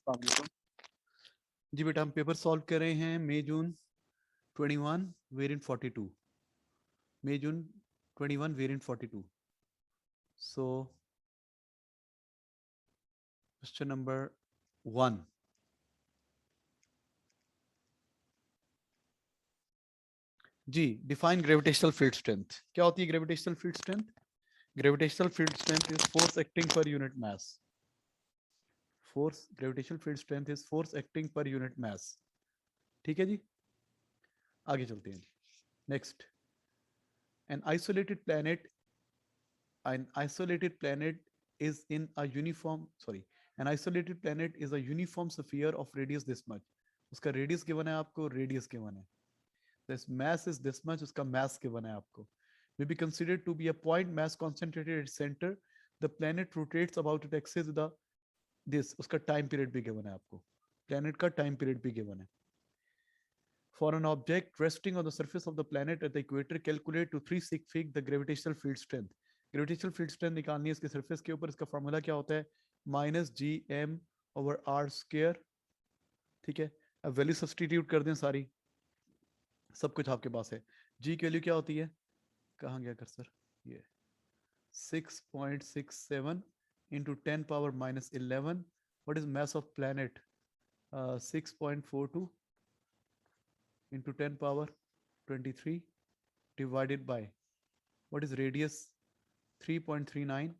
अस्सलाम वालेकुम। जी बेटा हम पेपर सॉल्व कर रहे हैं मई जून 21 वेरिएंट 42, मई जून 21 वेरिएंट 42। सो क्वेश्चन नंबर 1, जी डिफाइन ग्रेविटेशनल फील्ड स्ट्रेंथ। क्या होती है gravitational field strength? Gravitational field strength is force acting per unit mass. Force, gravitational field strength is force acting per unit मास। ठीक है जी, आगे चलते हैं। Next, an isolated planet, an isolated planet is in a uniform, sorry, an isolated planet is a uniform sphere of radius this much. उसका radius given है आपको, radius given है, this mass is this much, उसका mass given है आपको, may be considered to be a point mass concentrated at center, the planet rotates about its axis with the this, उसका time period भी given है आपको, planet का time period भी given है. For an object resting on the surface of the planet at the equator, calculate to 3 sig fig the gravitational field strength. Gravitational field strength निकालनी है इसके surface के ऊपर. इसका फॉर्मूला क्या होता है? Minus G M over R square. ठीक है, अब वैल्यू सब्सटीट्यूट कर दें सारी, सब कुछ आपके पास है. जी की वैल्यू क्या होती है? कहाँ गया कर्सर? ये 6.67 into 10 power minus 11. What is mass of planet? 6.42 into 10 power 23 divided by what is radius? 3.39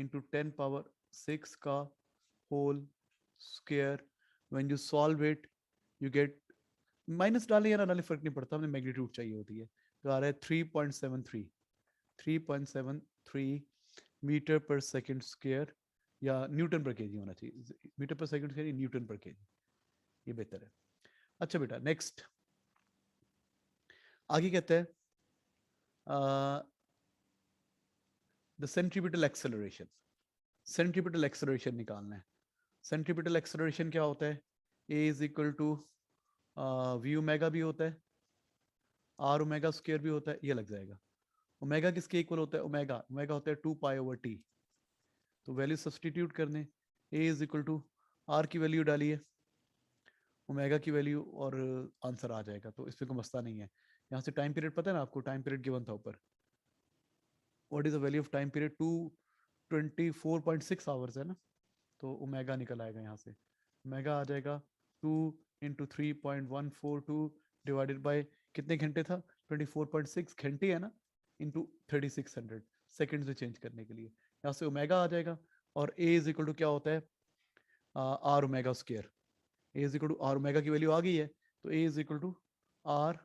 into 10 power 6 का whole square. when you solve it you get, minus डाले या ना डाले फर्क नहीं पड़ता, हमें मैग्नीट्यूड चाहिए होती है. तो आ रहा है 3.73 मीटर पर सेकंड स्क्वायर, या न्यूटन पर केजी होना चाहिए, metre per second square newton per KG, ये बेहतर है. अच्छा बेटा नेक्स्ट आगे कहते हैं the centripetal acceleration. Centripetal acceleration निकालना है. सेंट्रीपिटल एक्सेलरेशन क्या होता है? A is equal to V omega भी होता है, आर ओमेगा स्क्वायर भी होता है, ये लग जाएगा. ओमेगा किसके इक्वल होता है? ओमेगा, ओमेगा होता है 2 पाई ओवर टी. तो वैल्यू सब्सटीट्यूट करने, ए इज इक्वल टू आर की वैल्यू डालिए, ओमेगा की वैल्यू, और आंसर आ जाएगा. तो इसमें कोई मसला नहीं है. यहाँ से टाइम पीरियड पता है ना आपको? टाइम पीरियड गिवन था ऊपर. What is the value of time period? 224.6 hours है ना. तो ओमेगा निकल आएगा यहाँ से. ओमेगा आ जाएगा 2 इंटू 3.142 डिवाइडेड बाय कितने घंटे था? 24.6 घंटे है ना, इंटू 3600 सेकेंड से चेंज करने के लिए. यहाँ से ओमेगा आ जाएगा. और ए इज इक्वल टू क्या होता है? R omega square. A is equal to R, omega की वैल्यू आ गई है, तो A is equal to R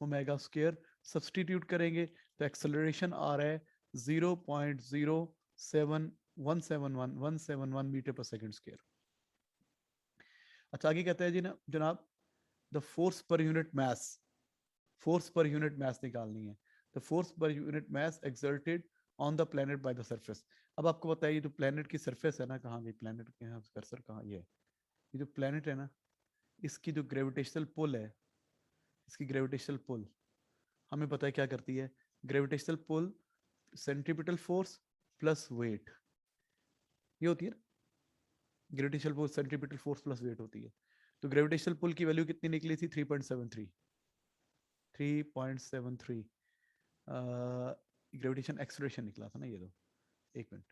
omega square. Substitute करेंगे तो एक्सेलरेशन आ रहा है 0.07171 मीटर पर सेकंड स्क्वायर. अच्छा आगे कहते हैं जी ना जनाब, द फोर्स पर यूनिट मास, फोर्स पर यूनिट मास निकालनी है. द फोर्स पर unit mass exerted on the planet by the surface. अब आपको बताइए, जो प्लेनेट की सरफेस है ना, कहाँ गई प्लेनेट के? यहाँ कर्सर कहाँ? ये जो प्लेनेट है ना, इसकी जो ग्रेविटेशनल पुल है, इसकी ग्रेविटेशनल पुल हमें पता है क्या करती है. Gravitational pull centripetal force plus weight, ये होती है ना. Gravitational pull centripetal force plus weight होती है. तो ग्रेविटेशनल पुल की वैल्यू कितनी निकली थी? 3.73. ग्रेविटेशन एक्सेलरेशन निकला था ना ये. तो एक मिनट,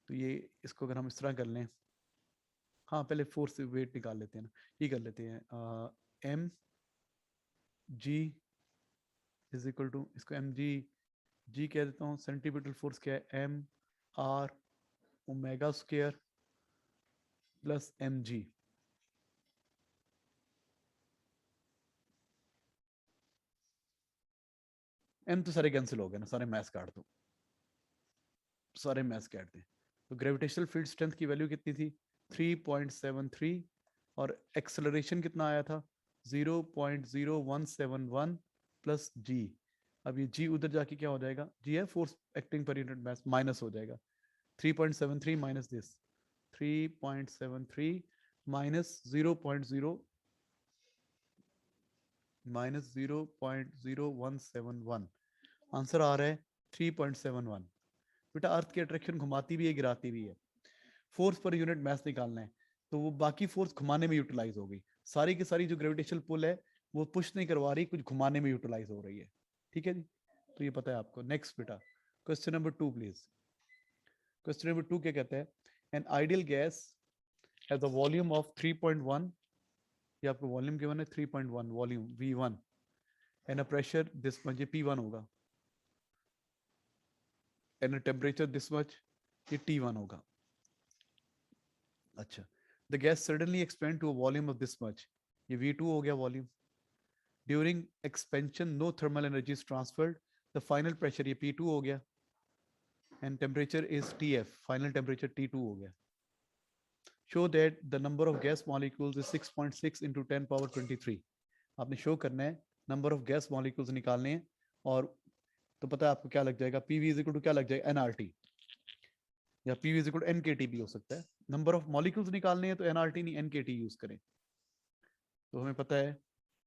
तो ये इसको अगर हम इस तरह कर लें, हाँ पहले फोर्स वेट निकाल लेते हैं ना, ये कर लेते हैं. M G is equal to, इसको एम जी कह देता हूँ. सेंट्रीपिटल फोर्स क्या है? M R omega square plus M G. M तो सारे कैंसिल हो गए ना, सारे मैथ्स काट दो, सारे मैथ्स काट दें. तो ग्रेविटेशनल फील्ड स्ट्रेंथ की वैल्यू कितनी थी? 3.73. और एक्सेलरेशन कितना आया था? 0.0171 प्लस जी. अब ये जी उधर जाके क्या हो जाएगा? जी है force acting per unit mass, minus हो जाएगा. 3.73 minus this, 3.73 minus 0.0 minus 0.0171, answer आ रहा है 3.71. बेटा अर्थ की अट्रैक्शन घुमाती भी है गिराती भी है. फोर्स पर यूनिट मास निकालना है, तो वो बाकी फोर्स घुमाने में यूटिलाइज होगी। सारी की सारी जो ग्रेविटेशनल पुल है वो पुश नहीं करवा रही, कुछ घुमाने में यूटिलाइज हो रही है। ठीक है जी, तो ये पता है आपको। नेक्स्ट बेटा, question number 2 please. Question number 2 क्या कहता है? An ideal gas has a volume of 3.1, ये आपको वॉल्यूम गिवन है 3.1 volume V1 and a pressure this much, ये P1 होगा, and a temperature this much, ये T1 होगा। अच्छा, the gas suddenly expand to a volume of this much, ये V2 हो गया volume. During expansion no thermal energy is transferred, the final pressure ये P2 हो गया, and temperature is TF, final temperature T2 हो गया। Show that the number of gas molecules is 6.6 into 10 power 23। आपने show करना है, नंबर ऑफ गैस मॉलिक्यूल्स निकालने हैं, और तो पता है आपको क्या लग जाएगा, PV इज इक्वल टू क्या लग जाएगा, NRT, या PV is equal to NKT भी हो सकता है। नंबर ऑफ मॉलिक्यूल्स निकालने हैं तो NRT नहीं NKT यूज करें, तो हमें पता है।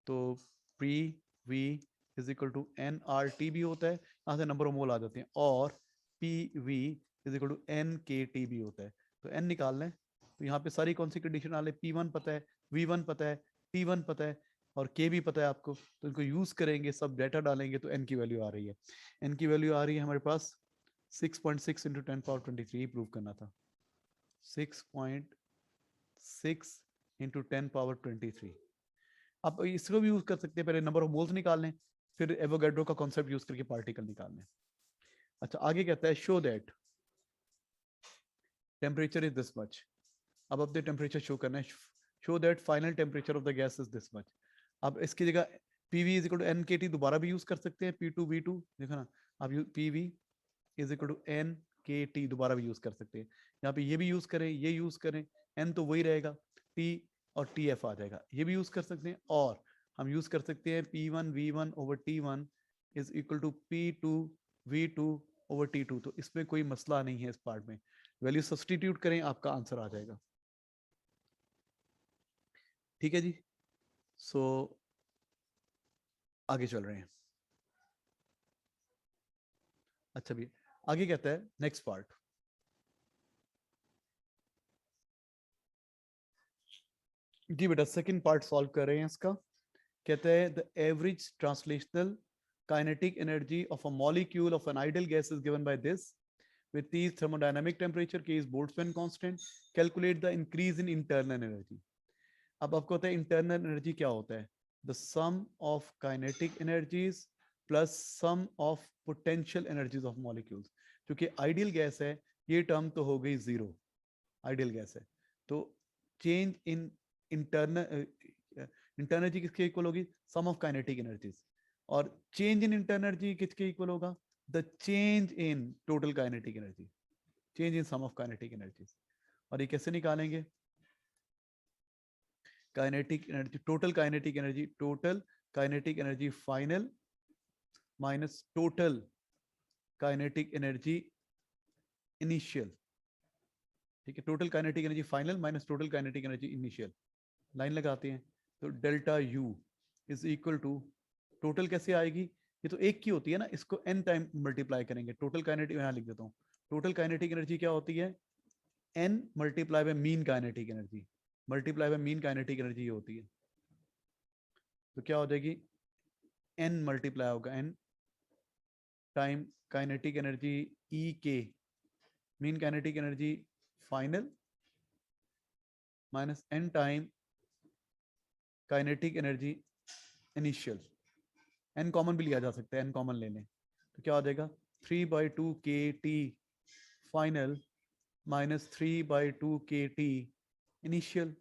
तो PV is equal to NRT भी होता है, यहाँ से नंबर ऑफ मोल आ जाते हैं, और PV is equal to NKT भी होता है। तो N निकालना है, तो यहाँ पे सारी कौन सी कंडीशन आ रही है, P1 पता है, V1 पता है, T1 पता है, और K भी पता है आपको, तो इनको यूज करेंगे, सब डेटा डालेंगे, तो N की वैल्यू आ रही है। N की वैल्यू आ रही है हमारे पास 6.6 into 10 power 23, प्रूव करना था। 6.6 into 10 power 23। आप इसको भी यूज कर सकते हैं, पहले नंबर ऑफ मोल्स निकालने, फिर एवोगैड्रो का कॉन्सेप्ट यूज करके पार्टिकल निकालने। अच्छा, आगे कहता है show that temperature is this much. अब अपने टेम्परेचर शो करना है, show that final temperature of the gas is this much. अब इसकी जगह PV is equal to NKT दोबारा भी यूज कर सकते हैं, P2 V2 देखो ना, आप PV is equal to NKT दोबारा भी यूज कर सकते हैं। यहाँ पे ये भी यूज करें, ये यूज करें, N तो वही रहेगा, T और TF आ जाएगा, ये भी यूज कर सकते हैं। और हम यूज कर सकते हैं P1 V1 over T1 is equal to P2 V2 over T2, तो इसमें कोई मसला नहीं है। इस पार्ट में वैल्यू सब्सटीट्यूट करें, आपका आंसर आ जाएगा। ठीक है जी, सो आगे चल रहे हैं। अच्छा भी, आगे कहता है नेक्स्ट पार्ट। जी बेटा, सेकंड पार्ट सॉल्व कर रहे हैं इसका। कहता है the average translational kinetic energy of a molecule of N ideal gas is given by this with T thermodynamic temperature, K is Boltzmann constant, calculate the increase in internal energy। अब आपको पता है इंटरनल एनर्जी क्या होता है, the sum of kinetic energies plus sum of potential energies of molecules. क्योंकि ideal gas है, ये टर्म तो हो गई जीरो, आइडियल गैस है, तो चेंज इन इंटरनल इंटरनर्जी किसके इक्वल होगी, सम ऑफ काइनेटिक एनर्जीज, और चेंज इन इंटरनर्जी किसके इक्वल होगा, the change in total kinetic energy, change in sum of kinetic energies. और ये कैसे निकालेंगे, kinetic energy, total kinetic energy final minus total kinetic energy initial. ठीक है, total kinetic energy final minus total kinetic energy initial, line लगाते हैं, तो delta U is equal to, total कैसे आएगी, ये तो एक की होती है ना, इसको n टाइम मल्टीप्लाई करेंगे, टोटल काइनेटिक, यहाँ लिख देता हूँ, टोटल काइनेटिक एनर्जी क्या होती है, n multiply by mean kinetic energy, multiply by mean kinetic energy ये होती है, तो क्या हो जाएगी, n मल्टीप्लाई होगा n time kinetic energy E mean kinetic energy final minus n time kinetic energy initial. n common भी लिया जा सकता है, n कॉमन ले लें, तो क्या हो जाएगा 3/2 KT final minus 3/2 KT initial.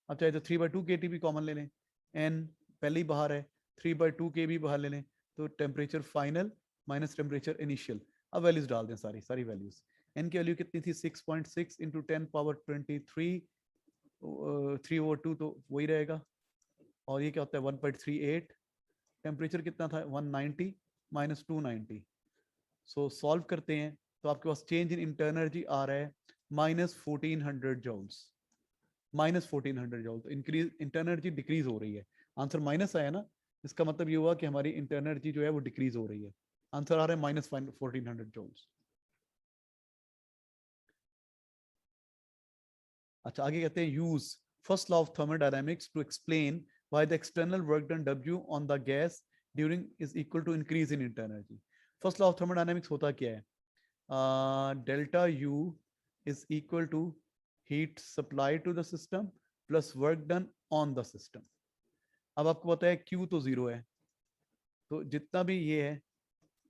अब चाहे तो 3/2 KT भी कॉमन ले लें, n पहले ही बाहर है, 3/2 K भी बाहर ले लें, तो temperature final minus temperature initial. अब वैल्यूज डाल दें, सारी सारी वैल्यूज। n की वैल्यू कितनी थी, 6.6 इंटू 10 पावर 23, 3/2 तो वही रहेगा, और ये क्या होता है 1.38, टेम्परेचर कितना था 190 माइनस 290। सो सॉल्व करते हैं, तो आपके पास चेंज इन इंटरनल एनर्जी आ रहा है -1400 जॉल्स, -1400 जॉल, तो इंक्रीज इंटरनल एनर्जी डिक्रीज हो रही है। आंसर माइनस आया ना, इसका मतलब ये हुआ कि हमारी इंटरनल एनर्जी जो है वो डिक्रीज हो रही है। आंसर आ रहा है -1400 जॉल्स। अच्छा आगे कहते हैं use first law of thermodynamics to explain why the external work done W on the gas during is equal to increase in internal energy. First law of thermodynamics होता क्या है? Delta U is equal to heat supplied to the system plus work done on the system। अब आपको पता है Q तो zero है, तो जितना भी ये है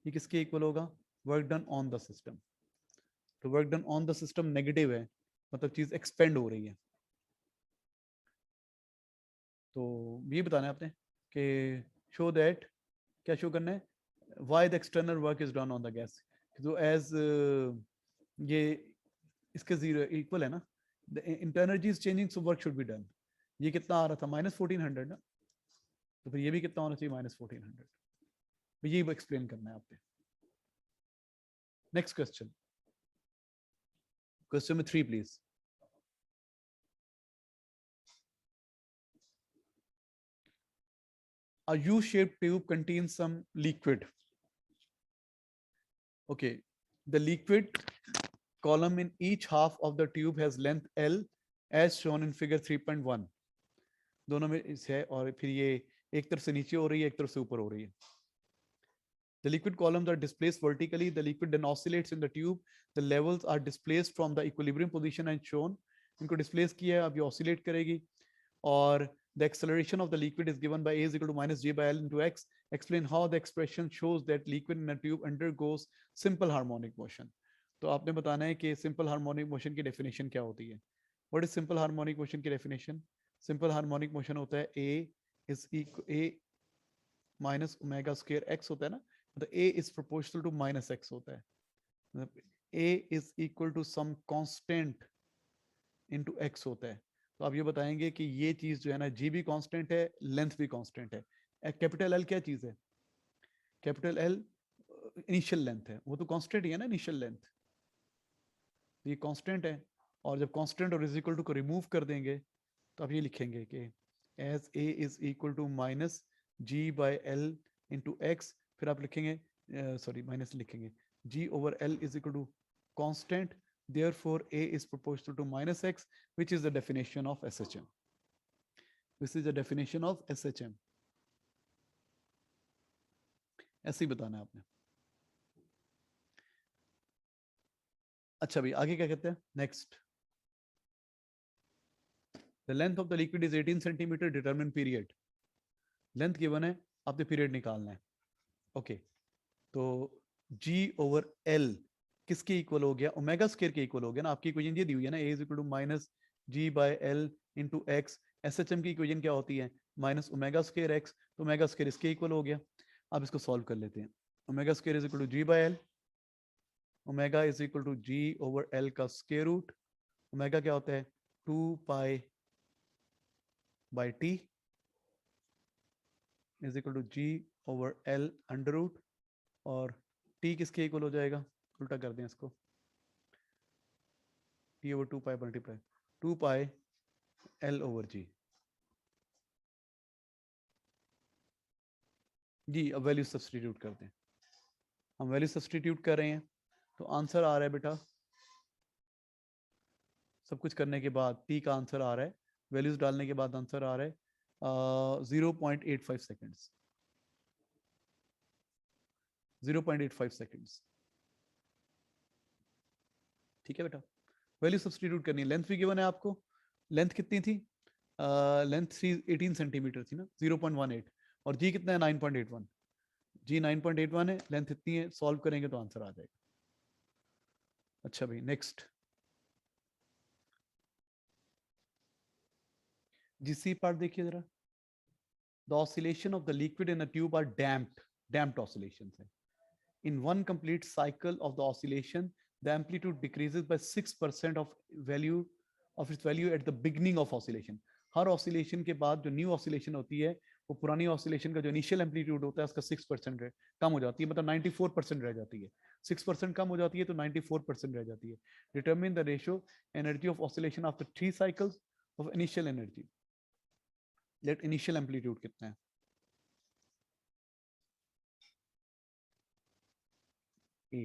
ये किसके इक्वल होगा? Work done on the system. तो work done on the system negative है, मतलब चीज एक्सपेंड हो रही है। तो ये बताना है आपने कि शो दैट, क्या शो करना है? Why the external work is done on the gas. तो एज ये इसके जीरो इक्वल है ना, the internal is changing so work should be done. ये कितना आ रहा था? -1400 ना, तो फिर ये भी कितना होना चाहिए? -1400। ये एक्सप्लेन करना है आपने। Next question, question number 3 please. A U-shaped tube contains some liquid. Okay, the liquid column in each half of the tube has length L as shown in figure 3.1। दोनों में इस है, और फिर ये एक तरफ से नीचे हो रही है, एक तरफ से ऊपर हो रही है। The liquid columns are displaced vertically. The liquid then oscillates in the tube. The levels are displaced from the equilibrium position and shown. इनको displace किया है, अब ये oscillate करेगी, और the acceleration of the liquid is given by A is equal to minus J by L into X। Explain how the expression shows that liquid in a tube undergoes simple harmonic motion। तो आपने बताना है कि simple harmonic motion की definition क्या होती है। What is simple harmonic motion की definition? Simple harmonic motion होता है A is equal A minus omega square X होता है ना, मतलब A is proportional to minus X होता है, मतलब A is equal to some constant into X होता है। तो आप ये बताएंगे कि ये चीज जो है ना, G भी कांस्टेंट है, लेंथ भी कांस्टेंट है। कैपिटल L क्या चीज है? कैपिटल L इनिशियल लेंथ है, वो तो कांस्टेंट ही है ना इनिशियल लेंथ, ये कांस्टेंट है। और जब कांस्टेंट और इज इक्वल टू को रिमूव कर देंगे तो आप ये लिखेंगे कि as A is equal to minus G by L into X, फिर आप लिखेंगे सॉरी माइनस लिखेंगे G over L is equal to constant, therefore A is proportional to minus X, which is the definition of SHM। This is the definition of SHM। ऐसे ही बताना है आपने। अच्छा भाई आगे क्या कहते हैं? Next, the length of the liquid is 18 centimeter, determine period। Length given है, आपने पीरियड निकालना है। ओके, तो G ओवर L किसके इक्वल हो गया? ओमेगा स्क्वायर के इक्वल हो गया ना। आपकी इक्वेशन ये दी हुई है ना, A is equal to minus G by L into X. SHM की इक्वेशन क्या होती है? माइनस ओमेगा स्क्वायर एक्स, तो ओमेगा स्क्वायर इसके इक्वल हो गया। अब इसको सॉल्व कर लेते हैं। Omega square is equal to G by L, omega is equal to G over L का स्क्वायर रूट। ओमेगा क्या होता है? 2 pi by T is equal to G over L under root, और T किसके equal हो जाएगा? उल्टा कर दें इसको, T ओवर 2 पाई मल्टीप्लाई 2 पाई L ओवर G। जी अब वैल्यू सब्सटीट्यूट करते हैं। हम वैल्यू सब्सटीट्यूट कर रहे हैं, तो आंसर आ रहा है बेटा, सब कुछ करने के बाद T का आंसर आ रहा है, वैल्यूज डालने के बाद आंसर आ रहा है 0.85 सेकेंड्स। 0.85 सेकेंड्स, ठीक है बेटा। वैल्यू सब्सटीट्यूट करनी है। लेंथ भी गिवन है आपको, लेंथ कितनी थी? लेंथ 18 सेंटीमीटर थी ना, 0.18, और जी कितना है? 9.81। जी 9.81 है, लेंथ इतनी है, सॉल्व करेंगे तो आंसर आ जाएगा। अच्छा भाई नेक्स्ट, जीसी पार्ट देखिए जरा। The oscillation of the liquid in a tube are damped oscillations है। In one complete cycle of the oscillation, the amplitude decreases by 6% of its value at the beginning of oscillation। Her oscillation के बाद जो new oscillation होती है, वो पुरानी oscillation का जो initial amplitude होता है उसका 6% कम हो जाती है, मतलब 94% रह जाती है। 6% कम हो जाती है तो 94% रह जाती है। Determine the ratio energy of oscillation after 3 cycles of initial energy। Let initial amplitude कितना है? A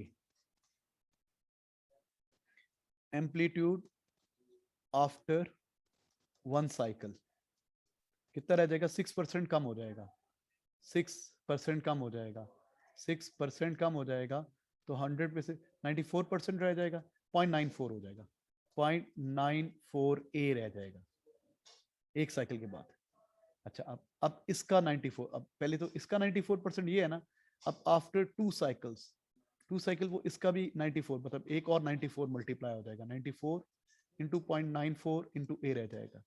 amplitude आफ्टर 1 साइकिल कितना रह जाएगा? 6% कम हो जाएगा, 6% कम हो जाएगा, 6% कम हो जाएगा, तो 100 में से 94% रह जाएगा, 0.94 हो जाएगा, 0.94 ए रह जाएगा एक साइकिल के बाद। अच्छा, अब इसका 94, अब पहले तो इसका 94% ये है ना, अब आफ्टर 2 साइकिल्स, 2 साइकिल वो इसका भी 94, मतलब एक और 94 मल्टीप्लाई हो जाएगा, 94 इंटू 0.94 इंटू ए रह जाएगा,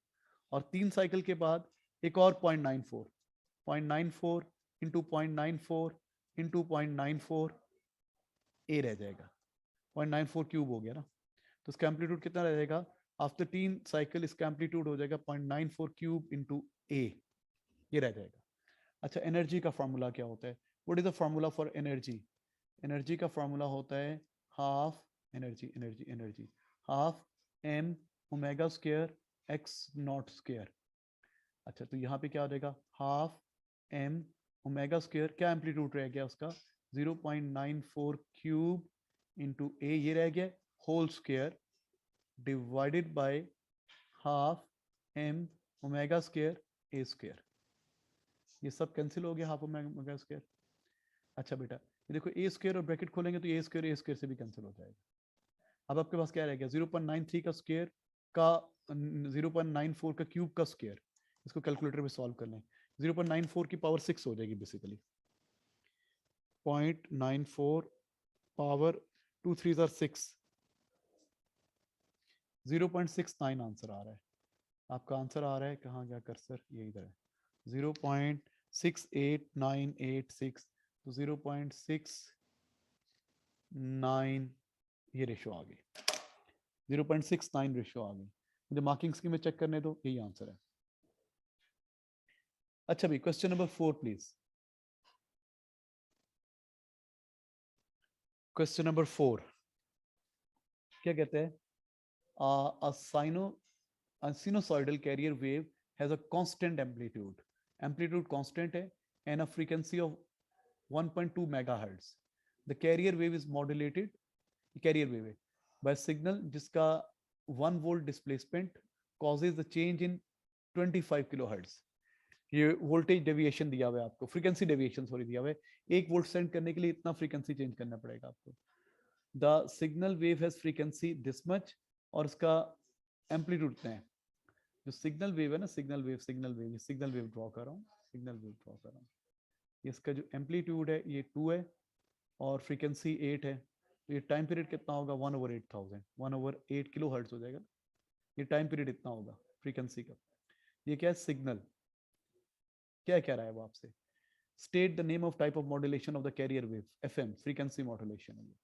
और 3 साइकिल के बाद एक और 0.94, 0.94 इंटू 0.94 इंटू 0.94 ए रह जाएगा, 0.94 क्यूब हो गया ना, तो इसका एम्पलीट्यूड कितना रह जाएगा? आफ्टर 3 साइकिल इसका एम्पलीट्यूड हो जाएगा 0.94 क्यूब इंटू ए, ये रह जाएगा। अच्छा, एनर्जी का फॉर्मूला क्या होता है? What is the formula for energy? Energy का फॉर्मूला होता है half energy, energy half M omega square X naught square. अच्छा, तो यहाँ पे क्या हो जाएगा? हाफ एम ओमेगा स्क्वायर, क्या एम्पलीट्यूड रह गया उसका? 0.94 क्यूब इंटू ए, ये रह गया, whole square divided by half M omega square A square. ये सब कैंसिल हो गया, हाफ ओमेगा स्क्वायर। अच्छा बेटा, ये देखो ए स्क्वायर और ब्रैकेट खोलेंगे तो ए स्क्वायर से भी कैंसिल हो जाएगा। अब आपके पास क्या रह गया? 0.93 का स्क्वायर का 0.94 का क्यूब का स्क्वायर, इसको कैलकुलेटर में सॉल्व कर लें, 0.94 की पावर 6 हो जाएगी बेसिकली, 0.94 पावर 2 3 आर 6, 0.69 आंसर आ रहा है आपका। आंसर आ रहा है, कहाँ गया कर्सर? ये इधर है, 0.68986, तो 0.69 ये रेशो आ गई, 0.69 रेशो आ गई। मुझे मार्किंग स्कीम में चेक करने दो, यही आंसर है। अच्छा भाई, question number 4 please. Question number 4 क्या कहते हैं? a sinusoidal carrier wave has a constant amplitude, amplitude constant है, and a frequency of 1.2 megahertz. The carrier wave is modulated, carrier wave है, by signal जिसका 1 volt displacement causes the change in 25 kilohertz. ये voltage deviation दिया हुआ है आपको, frequency deviation sorry दिया हुआ है, 1 वोल्ट सेंड करने के लिए इतना फ्रीक्वेंसी चेंज करना पड़ेगा आपको। The signal wave has frequency this much, और उसका एम्पलीट्यूड इतना है। जो सिग्नल वेव है ना, सिग्नल वेव ड्रॉ कर रहा हूँ, सिग्नल वेव ड्रॉ कर रहा हूँ, इसका जो एम्पलीट्यूड है ये 2 है और फ्रीक्वेंसी 8 है, तो ये टाइम पीरियड कितना होगा? 1/8000, 1/8 किलो हर्ट्ज हो जाएगा, ये टाइम पीरियड इतना होगा फ्रीक्वेंसी का। ये क्या है? सिग्नल। क्या कह रहा है वो आपसे? State the name of type of modulation of the carrier wave, FM, frequency modulation है ये।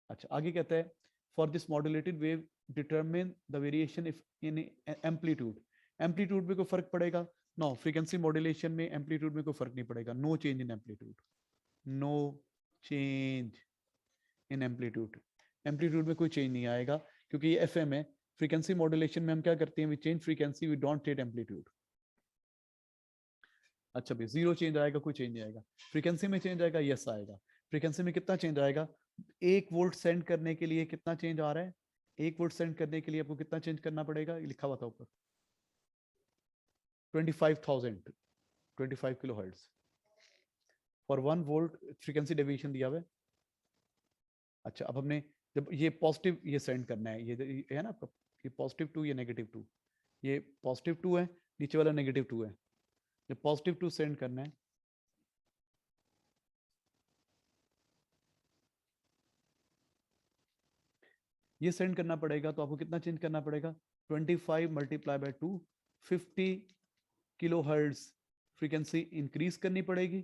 अच्छा, आगे कहता है for this modulated wave determine the variation if in amplitude, amplitude में कोई फर्क पड़ेगा? नो, फ्रीक्वेंसी मॉड्यूलेशन में एम्पलीट्यूड में कोई फर्क नहीं पड़ेगा, no change in amplitude, no change in amplitude, amplitude में कोई चेंज नहीं आएगा, क्योंकि ये एफएम है। फ्रीक्वेंसी मॉड्यूलेशन में हम क्या करते हैं? We change frequency, we don't change amplitude. अच्छा भाई, जीरो चेंज आएगा? कोई चेंज नहीं आएगा। फ्रीक्वेंसी में चेंज आएगा? यस आएगा। फ्रीक्वेंसी में कितना चेंज आएगा? 1 वोल्ट सेंड करने के लिए कितना चेंज आ रहा है? 1 वोल्ट सेंड करने के लिए आपको कितना चेंज करना पड़ेगा? ये लिखा हुआ था ऊपर, 25,000, 25 kilo hertz for 1 volt frequency deviation दिया हुआ है। अच्छा, अब हमने जब ये पॉजिटिव ये सेंड करना है, ये है ना आपका, ये +2 ये -2, ये +2 है, नीचे वाला -2 है, ये +2 सेंड करना है, ये सेंड करना पड़ेगा, तो आपको कितना चेंज करना पड़ेगा? 25 multiply by 2, 50 kilo hertz frequency increase करनी पड़ेगी,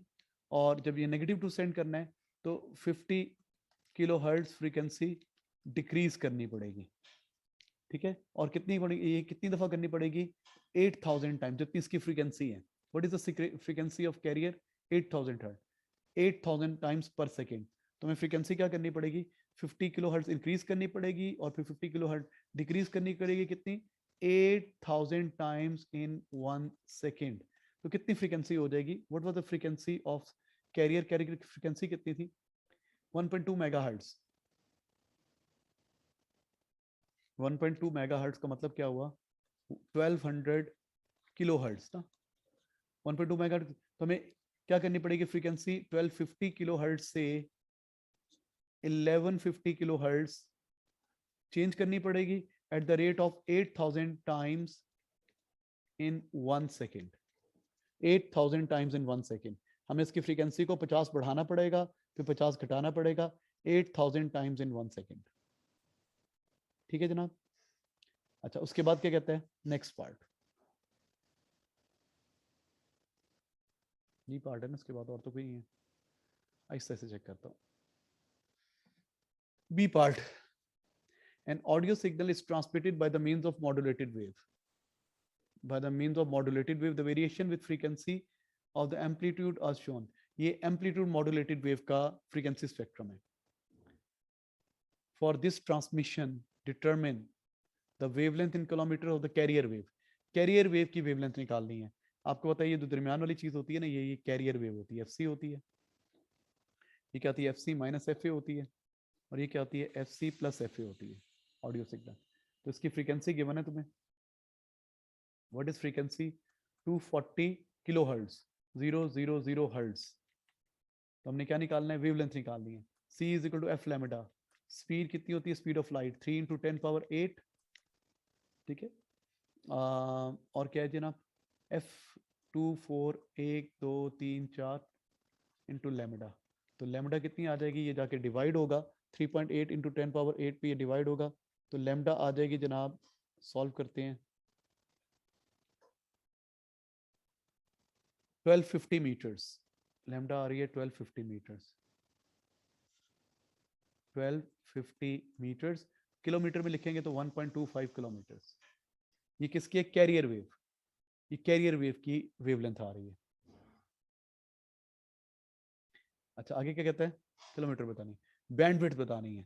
और जब ये -2 सेंड करना है तो 50 किलो हर्ट्ज फ्रीक्वेंसी डिक्रीज करनी पड़ेगी। ठीक है, और कितनी पड़ेगी? ये कितनी दफा करनी पड़ेगी? 8000 टाइम, जितनी इसकी फ्रीक्वेंसी है। What is the frequency of carrier? 8000 hertz, 8000 times per second. तो हमें फ्रीक्वेंसी क्या करनी पड़ेगी? 50 किलो हर्ट्ज इंक्रीज करनी पड़ेगी, और फिर 50 किलो हर्ट्ज डिक्रीज करनी पड़ेगी, कितनी? 8000 टाइम्स इन 1 सेकेंड। तो कितनी फ्रीक्वेंसी हो जाएगी? What was the frequency of carrier? Carrier की फ्रीक्वेंसी कितनी थी? 1.2 मेगाहर्ट्ज। 1.2 मेगाहर्ट्ज का मतलब क्या हुआ? 1200 किलो हर्ट्ज ना। 1.2 मेगाहर्ट्ज, तो हमें क्या करनी पड़ेगी? फ्रीक्वेंसी 1250 किलो हर्ट्ज से 1150 किलो हर्ट्ज चेंज करनी पड़ेगी at the rate of 8000 times in 1 second. 8000 times in 1 second. हमें इसकी फ्रीक्वेंसी को 50 बढ़ाना पड़ेगा, फिर 50 घटाना पड़ेगा, 8000 टाइम्स इन 1 सेकेंड। ठीक है जनाब। अच्छा, उसके बाद क्या कहते हैं? नेक्स्ट पार्ट, ये पार्ट है ना, उसके बाद और तो कोई नहीं है। ऐसे ऐसे चेक करता हूँ। B part, an audio signal is transmitted by the means of modulated wave. By the means of modulated wave, the variation with frequency of the amplitude as shown. ये amplitude modulated wave का frequency spectrum है. For this transmission, determine the wavelength in kilometer of the carrier wave. Carrier wave की wavelength निकालनी है. आपको पता है ये जो दरमियान वाली चीज होती है ना, ये carrier wave होती है, FC होती है. ये क्या होती है? FC minus FA होती है. और ये क्या होती है? FC plus FA होती है, ऑडियो सिग्नल. तो इसकी फ्रीक्वेंसी गिवन है तुम्हें. What is frequency? 240 kilohertz, 000 hertz. तो हमने क्या निकालना है? वेवलेंथ निकालनी है. C is equal to F lambda. Speed कितनी होती है? Speed of light 3 into 10 power 8. ठीक है. और क्या है जनाब? F 2 4 1 2 3 4 into lambda. तो लैम्डा कितनी आ जाएगी? ये जाके डिवाइड होगा 3.8 इंटू 10 पावर 8 पे ये डिवाइड होगा. तो लैम्डा आ जाएगी जनाब, सॉल्व करते हैं, 1250 मीटर्स. लैम्डा आ रही है 1250 मीटर्स. 1250 मीटर्स किलोमीटर में लिखेंगे तो 1.25 किलोमीटर्स. ये किसकी है? Carrier wave. ये कैरियर वेव की वेवलेंथ आ रही है. अच्छा, आगे क्या कहते हैं? किलोमीटर बतानी. बैंडविड्थ बतानी है.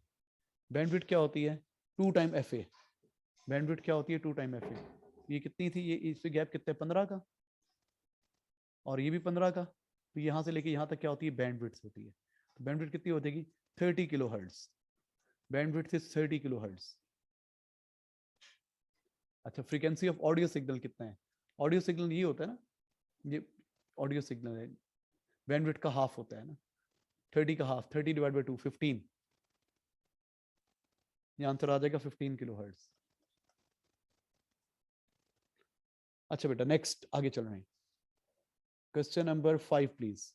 बैंडविड्थ क्या होती है? 2 टाइम एफ ए. बैंडविड्थ क्या होती है? 2 टाइम एफ ए. ये कितनी थी? ये इससे गैप कितना है? 15 का. और ये भी 15 का. तो यहाँ से लेके यहाँ तक क्या होती है? बैंडविड्थ होती है. तो बैंडविड्थ कितनी हो जाएगी? 30 kilo hertz. Bandwidth is 30 kilo hertz. अच्छा, फ्रीक्वेंसी ऑफ ऑडियो सिग्नल कितना है? ऑडियो सिग्नल ये होता है ना, ये ऑडियो सिग्नल है. बैंडविड्थ का हाफ होता है ना, 30 का हाफ, 30 डिवाइड बाई 2 15. ये आंसर आ जाएगा 15 किलो हर्ट्ज. अच्छा बेटा, नेक्स्ट आगे चल रहे हैं. Question number 5 please.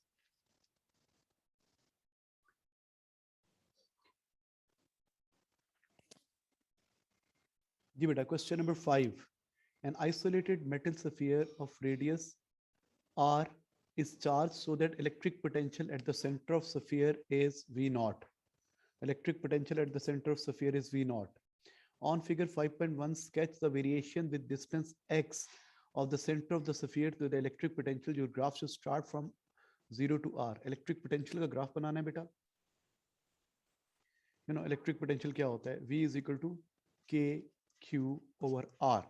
जी बेटा, question number 5. An isolated metal sphere of radius r is charged so that electric potential at the center of sphere is V naught. Electric potential at the center of sphere is V naught. On figure 5.1, sketch the variation with distance x of the center of the sphere to the electric potential. Your graph should start from 0 to r. Electric potential का graph बनाना है बेटा. You know electric potential क्या होता है? V is equal to K Q over R.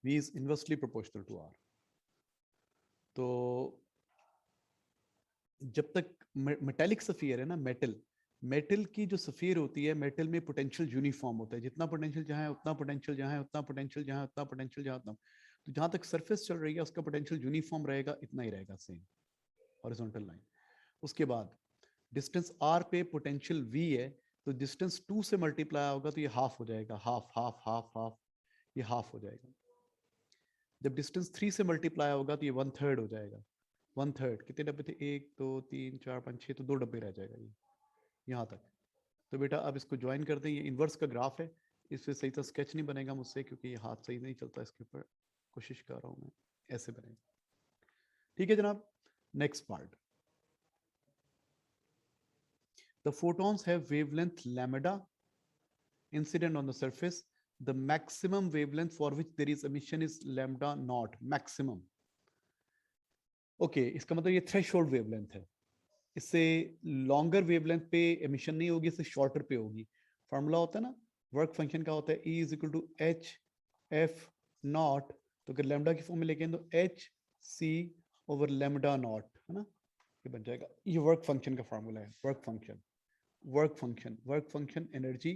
V is inversely proportional to R. तो जब तक metallic sphere है ना, मेटल की जो सफियर होती है, मेटल में पोटेंशियल यूनिफॉर्म होता है. जितना पोटेंशियल जहाँ है उतना पोटेंशियल जहाँ है उतना पोटेंशियल जहाँ है उतना पोटेंशियल जहाँ उतना. तो जहाँ तक सरफेस चल रही है उसका पोटेंशियल यूनिफॉर्म रहेगा, इतना ही रहेगा, सेम हॉरिजॉन्टल लाइन. उसके बाद डिस्टेंस r पे पोटेंशियल v है, तो डिस्टेंस 2 से मल्टीप्लाई होगा तो ये हाफ हो जाएगा. हाफ हाफ हाफ हाफ, ये हाफ हो जाएगा. जब डिस्टेंस 3 से मल्टीप्लाई होगा तो ये 1/3 हो जाएगा. 1/3. कितने डब्बे थे? 1 2 3 4 5 6, तो 2 डब्बे रह जाएगा ये यहाँ तक. तो बेटा अब इसको ज्वाइन कर दें. ये इन्वर्स का ग्राफ है, इससे सही तरह स्केच नहीं बनेगा मुझसे क्योंकि ये हाथ सही नहीं चलता इसके ऊपर. कोशिश कर रहा हूँ मैं, ऐसे बनेगा. ठीक है जनाब. Next part. The photons have wavelength lambda incident on the surface. The maximum wavelength for which there is emission is lambda naught maximum. Okay, इसका मतलब ये थ्रेशोल्ड वेवलेंथ है. इससे लॉन्गर वेवलेंथ पे एमिशन नहीं होगी, इससे शॉर्टर पे होगी. फॉर्मूला होता है ना, वर्क फंक्शन का होता है E is equal to H F naught. तो अगर लैम्डा की फॉर्म में लेके तो H C over lambda naught है ना, ये बन जाएगा. ये वर्क फंक्शन का फॉर्मूला है. वर्क फंक्शन एनर्जी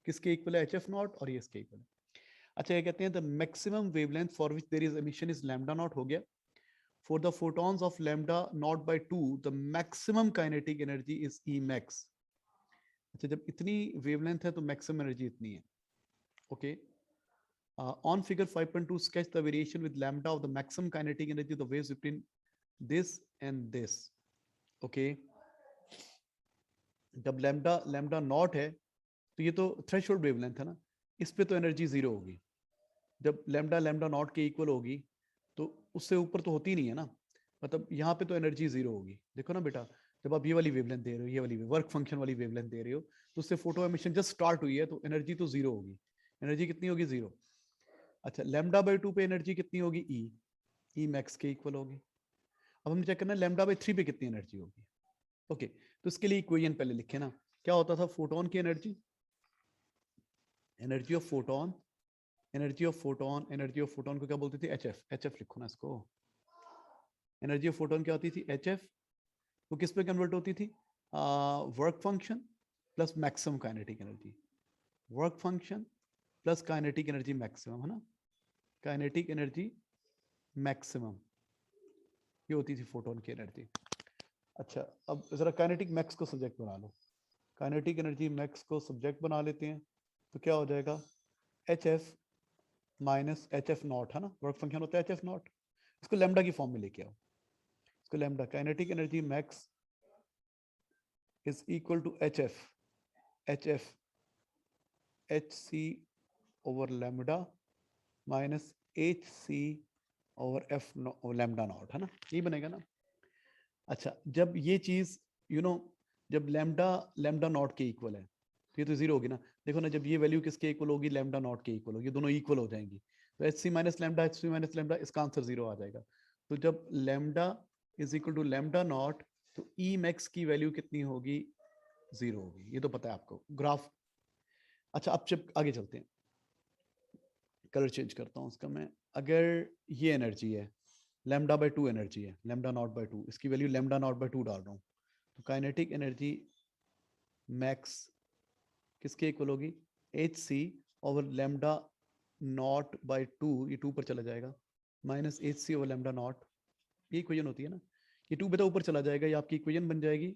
किसके इक्वल है, HF नॉट, और ये इसके इक्वल है। अच्छा ये कहते हैं the maximum wavelength for which there is emission is lambda naught, हो गया। For the photons of lambda naught by 2 the maximum kinetic energy is E max। अच्छा जब इतनी वेवलेंथ है तो मैक्सिमम एनर्जी इतनी है। Okay on figure 5.2 sketch the variation with lambda of the maximum kinetic energy of the waves between this and this। okay जब lambda lambda naught है तो ये तो थ्रेशोल्ड वेवलेंथ है ना, इस पे तो एनर्जी जीरो होगी। जब लैम्डा लैम्डा नॉट के इक्वल होगी तो उससे ऊपर तो होती नहीं है ना, मतलब यहाँ पे तो एनर्जी जीरो होगी। देखो ना बेटा, जब आप ये वाली वेवलेंथ दे रहे हो, ये वाली वर्क फंक्शन वाली वेवलेंथ दे रहे हो, तो उससे फोटो एमिशन जस्ट स्टार्ट हुई है तो एनर्जी तो जीरो होगी। एनर्जी कितनी होगी, जीरो। अच्छा लैम्डा बाय 2 पे एनर्जी कितनी होगी, ई मैक्स के इक्वल होगी। अब हम चेक करना है लैम्डा बाय 3 पे कितनी एनर्जी होगी। ओके तो इसके लिए इक्वेशन पहले लिखे ना, क्या होता था फोटोन की energy, energy of photon, energy of photon, energy of photon को क्या बोलते थे, HF। HF लिखो ना इसको, एनर्जी ऑफ फोटोन क्या होती थी, HF। वो किस पे कन्वर्ट होती थी, work function plus maximum kinetic energy, work function plus kinetic energy maximum, है ना, काइनेटिक एनर्जी मैक्सिमम, ये होती थी फोटोन की एनर्जी। अच्छा अब जरा काइनेटिक मैक्स को सब्जेक्ट बना लो, काइनेटिक एनर्जी मैक्स को सब्जेक्ट बना लेते हैं, तो क्या हो जाएगा, HF माइनस HF नॉट, है ना, वर्क फंक्शन होता है HF नॉट, इसको लैम्डा की फॉर्म में लेके आओ, इसको lambda, kinetic energy max is equal to HF, HF HC over lambda minus HC over F lambda naught, है ना, ये बनेगा ना। अच्छा जब ये चीज जब लैम्डा लैम्डा नॉट के इक्वल है तो ये तो जीरो होगी ना। देखो ना जब ये वैल्यू किसके इक्वल होगी, लैम्डा नॉट के इक्वल होगी, दोनों इक्वल हो जाएंगी, तो HC minus lambda, HC minus lambda, इसका आंसर जीरो आ जाएगा। तो जब lambda is equal to lambda naught तो ई मैक्स की वैल्यू कितनी होगी, जीरो होगी, ये तो पता है आपको ग्राफ। अच्छा अब जब आगे चलते हैं, कलर चेंज करता हूँ उसका मैं। अगर ये एनर्जी है, लैम्डा बाय 2 एनर्जी है, लैम्डा नॉट बाय 2, इसकी वैल्यू लैम्डा नॉट बाय 2 डाल रहा हूँ, तो काइनेटिक एनर्जी मैक्स किसके इक्वल होगी, HC over lambda naught by 2, ये 2 पर चला जाएगा, minus HC over lambda naught, ये इक्वेशन होती है ना, ये 2 बेटा ऊपर चला जाएगा, ये आपकी इक्वेशन बन जाएगी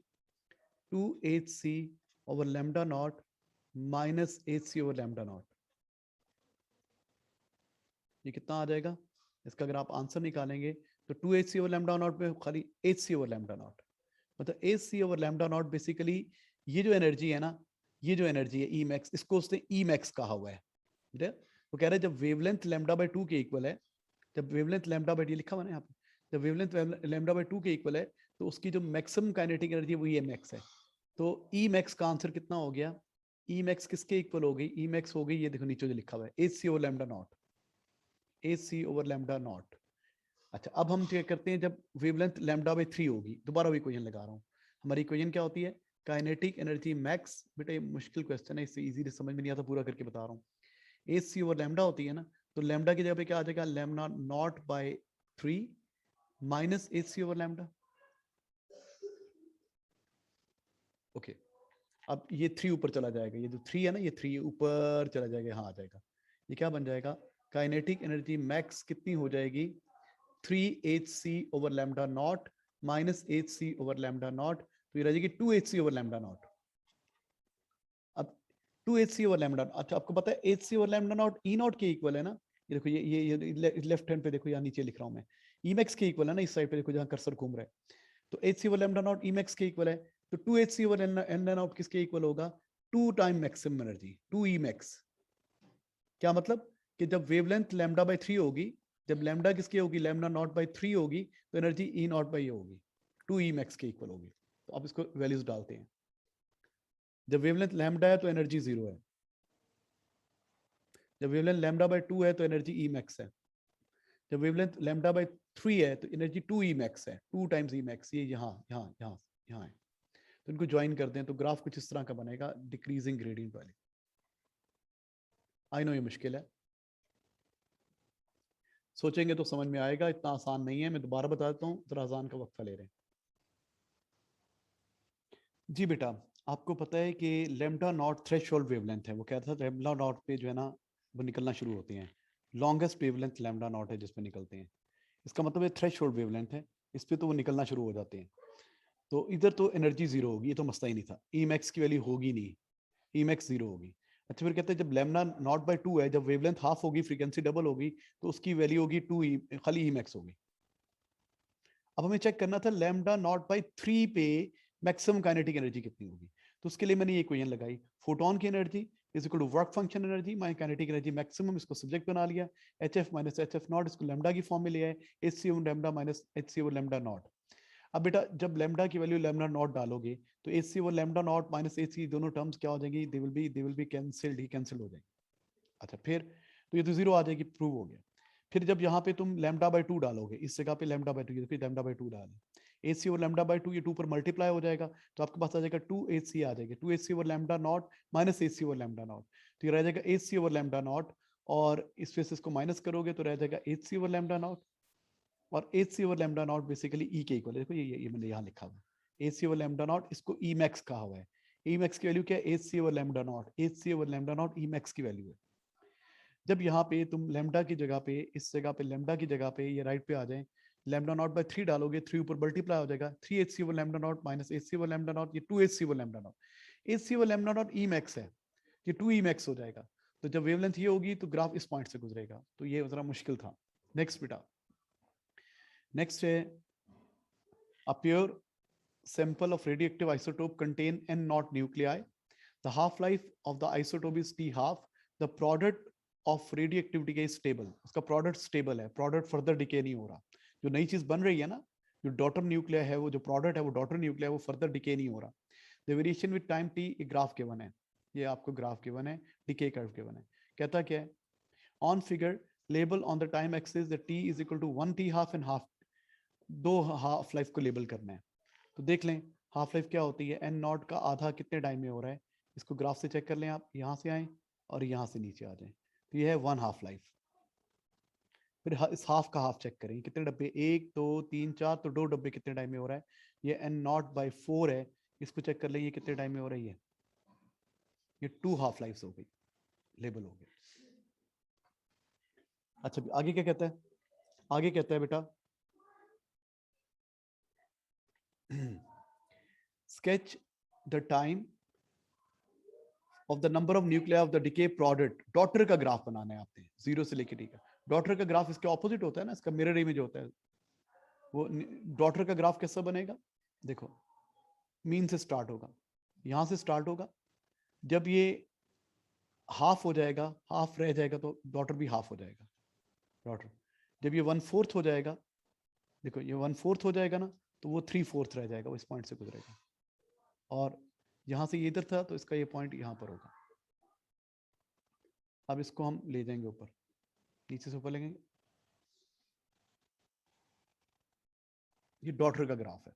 2HC over lambda naught minus HC over lambda naught. ये कितना आ जाएगा, इसका अगर आप आंसर निकालेंगे तो 2HC ओवर लैम्डा नॉट पे खाली HC ओवर लैम्डा नॉट, मतलब HC over lambda not basically ये जो एनर्जी है ना, ये जो एनर्जी है ई मैक्स, इसको उसने ई मैक्स कहा हुआ है। वो कह रहे हैं जब वेवलेंथ लैम्डा बाय 2 के इक्वल है, जब वेवलेंथ लैम्डा बाय, ये लिखा हुआ है यहाँ पे, जब वेवलेंथ लैम्डा बाय 2 के इक्वल है तो उसकी जो मैक्सिमम काइनेटिक एनर्जी है वो ई मैक्स है। तो ई मैक्स का आंसर कितना हो गया, ई मैक्स किसके इक्वल हो गई, ई मैक्स हो गई, ये देखो नीचे जो लिखा हुआ है HC over lambda not, HC over lambda not. अच्छा अब हम चेक करते हैं जब वेवलेंथ लैम्डा बाय 3 होगी, दोबारा वही इक्वेशन लगा रहा हूँ, हमारी इक्वेशन क्या होती है, काइनेटिक एनर्जी मैक्स, बेटा ये मुश्किल क्वेश्चन है, इससे इजीली समझ में नहीं आता, पूरा करके बता रहा हूँ। HC ओवर लैम्डा होती है ना, तो लैम्डा की जगह पे क्या आ जाएगा, lambda naught by 3 minus HC over lambda. Okay अब ये 3 ऊपर चला जाएगा, ये जो 3 है ना, ये 3 ऊपर चला जाएगा, यहाँ आ जाएगा, ये क्या बन जाएगा, काइनेटिक एनर्जी मैक्स कितनी हो जाएगी, 3HC over lambda naught minus HC over lambda naught, तो ये रह जाएगी 2HC ओवर लैम्डा नॉट। अब 2HC ओवर लैम्डा, अच्छा आपको पता है HC over lambda naught E not के इक्वल है ना, ये देखो ये लेफ्ट हैंड पे देखो, यहाँ नीचे लिख रहा हूँ मैं, ई मैक्स के इक्वल है ना, इस साइड पे देखो जहाँ कर्सर घूम रहा है, तो HC over lambda naught E max के इक्वल है, तो 2HC ओवर लैम्डा नॉट किसके इक्वल होगा, 2 time maximum energy, 2 E max. क्या मतलब कि जब वेवलेंथ लैम्डा बाय 3 होगी, जब लैम्डा किसकी होगी, लैम्डा नॉट बाय 3 होगी, तो एनर्जी ई नॉट बाई होगी, 2 ई मैक्स के इक्वल होगी। तो आप इसको वैल्यूज डालते हैं, जब वेवलेंथ लैम्डा है तो एनर्जी जीरो है, जब वेवलेंथ लैम्डा बाय 2 है तो एनर्जी ई मैक्स है, जब वेवलेंथ लैम्डा बाय 3 है तो एनर्जी 2 ई मैक्स है, 2 टाइम्स ई मैक्स, ये यहाँ यहाँ यहाँ यहाँ है। तो इनको ज्वाइन करते हैं तो ग्राफ कुछ इस तरह का बनेगा, डिक्रीजिंग ग्रेडियंट वाले। आई नो ये मुश्किल है, सोचेंगे तो समझ में आएगा, इतना आसान नहीं है, मैं दोबारा बताता हूँ, जरा आसान का वक्फा ले रहे हैं। जी बेटा आपको पता है कि लैम्डा नॉट थ्रेशोल्ड वेवलेंथ है, वो कहता था लैम्डा नॉट पे जो है ना वो निकलना शुरू होते हैं, लॉन्गेस्ट वेवलेंथ लैम्डा नॉट है जिस पे निकलते हैं, इसका मतलब ये थ्रेशोल्ड वेवलेंथ है, इस पे तो वो निकलना शुरू हो जाते हैं। तो इधर तो एनर्जी जीरो होगी, ये तो मसला ही नहीं था, ई मैक्स की वैल्यू होगी नहीं, ई मैक्स जीरो होगी। अच्छा फिर कहते हैं जब लैम्डा नॉट बाय टू है, जब वेवलेंथ हाफ होगी, फ्रीक्वेंसी डबल होगी, तो उसकी वैल्यू होगी टू ई, खाली ई मैक्स होगी। अब हमें चेक करना था लैम्डा नॉट बाई थ्री पे मैक्सिमम काइनेटिक एनर्जी कितनी होगी, तो उसके लिए मैंने ये इक्वेशन लगाई, फोटोन की energy is equal to work function energy my kinetic energy maximum, इसको सब्जेक्ट बना लिया, H F minus H F naught, इसको लैम्डा की फॉर्म में लिया है, H C over lambda minus H C over lambda naught. अब बेटा जब लैम्डा की वैल्यू लैम्डा नॉट डालोगे तो H C over lambda naught minus H C दोनों टर्म्स क्या हो जाएंगी, दे विल बी कैंसिल्ड, ही कैंसिल हो जाएंगे। अच्छा फिर तो ये तो जीरो आ जाएगी, प्रूव हो गया। फिर जब यहाँ पे तुम लैम्डा बाई टू डालोगे, इस जगह पे लैम्डा बाई टू, फिर लैम्डा बाई टू डाले, एच सी और लैम्डा बाई टू, ये टू पर मल्टीप्लाई हो जाएगा, तो आपके पास आ जाएगा टू एच सी आ जाएगा, two H C over lambda naught minus H C over lambda naught, तो ये रह जाएगा H C over lambda not, और इस वजह से इसको माइनस करोगे तो रह जाएगा H C over lambda not, और H C over lambda not basically E के इक्वल है, देखो ये मैंने यहाँ लिखा हुआ है, H C over lambda naught, इसको ई मैक्स कहा हुआ है, ई मैक्स की वैल्यू क्या है, H C over lambda naught, H C over lambda naught E max की वैल्यू है। जब यहाँ पे तुम लेमडा की जगह पे, इस जगह पे लेमडा की जगह पे ये राइट पे आ जाए, लेमडा नॉट बाय थ्री डालोगे, थ्री ऊपर मल्टीप्लाई हो जाएगा, थ्री एच सी वो lambda naught minus H C वो लेमडा नॉट, ये टू एच सी वो लेमडा नॉट, एच सी वो लेमडा नॉट ई मैक्स है, ये टू ई मैक्स हो जाएगा। तो जब वेवलेंथ ये होगी तो ग्राफ इस पॉइंट से गुजरेगा, तो ये जरा मुश्किल था। नेक्स्ट बेटा, नेक्स्ट है a pure sample of radioactive isotope contain n not nuclei. The half-life of the isotope is t half. The product of radioactivity is stable. उसका product stable है, product further decay नहीं हो रहा। जो नई चीज बन रही है ना, जो daughter nuclei है, वो जो product है वो daughter nuclei है, वो further decay नहीं हो रहा। The variation with time t एक ग्राफ गिवन है, ये आपको ग्राफ गिवन है, decay curve गिवन है। कहता क्या है, on figure label on the time axis the t is equal to 1 t half and half, दो हाफ लाइफ को लेबल करना है। तो देख लें हाफ लाइफ क्या होती है, एन नॉट का आधा कितने टाइम में हो रहा है, इसको ग्राफ से चेक कर लें आप, यहाँ से आए और यहाँ से नीचे आ जाएं, तो ये है वन हाफ लाइफ। फिर इस हाफ का हाफ चेक करें, कितने डब्बे, एक दो तीन चार, तो दो डब्बे कितने टाइम में हो रहा है, ये एन नॉट बाई फोर है, इसको चेक कर लें ये कितने टाइम में हो रही है, ये टू हाफ लाइफ हो गई, लेबल हो गया। अच्छा आगे क्या कहता है, आगे कहता है बेटा sketch the time of the number of nuclei of the decay product, daughter का ग्राफ बनाना है आपने, जीरो से लेके, ठीक है, डॉटर का ग्राफ इसके ऑपोजिट होता है ना, इसका मिरर इमेज होता है, वो डॉटर का ग्राफ कैसा बनेगा, देखो मीन से स्टार्ट होगा, यहां से स्टार्ट होगा, जब ये हाफ हो जाएगा, हाफ रह जाएगा तो डॉटर भी हाफ हो जाएगा, डॉटर जब ये वन फोर्थ हो जाएगा, देखो ये वन फोर्थ हो जाएगा ना, तो वो थ्री फोर्थ रह जाएगा, वो इस पॉइंट से गुजरेगा, और यहां से ये इधर था तो इसका ये पॉइंट यहां पर होगा। अब इसको हम ले जाएंगे ऊपर, नीचे से ऊपर लेंगे, ये डॉटर का ग्राफ है,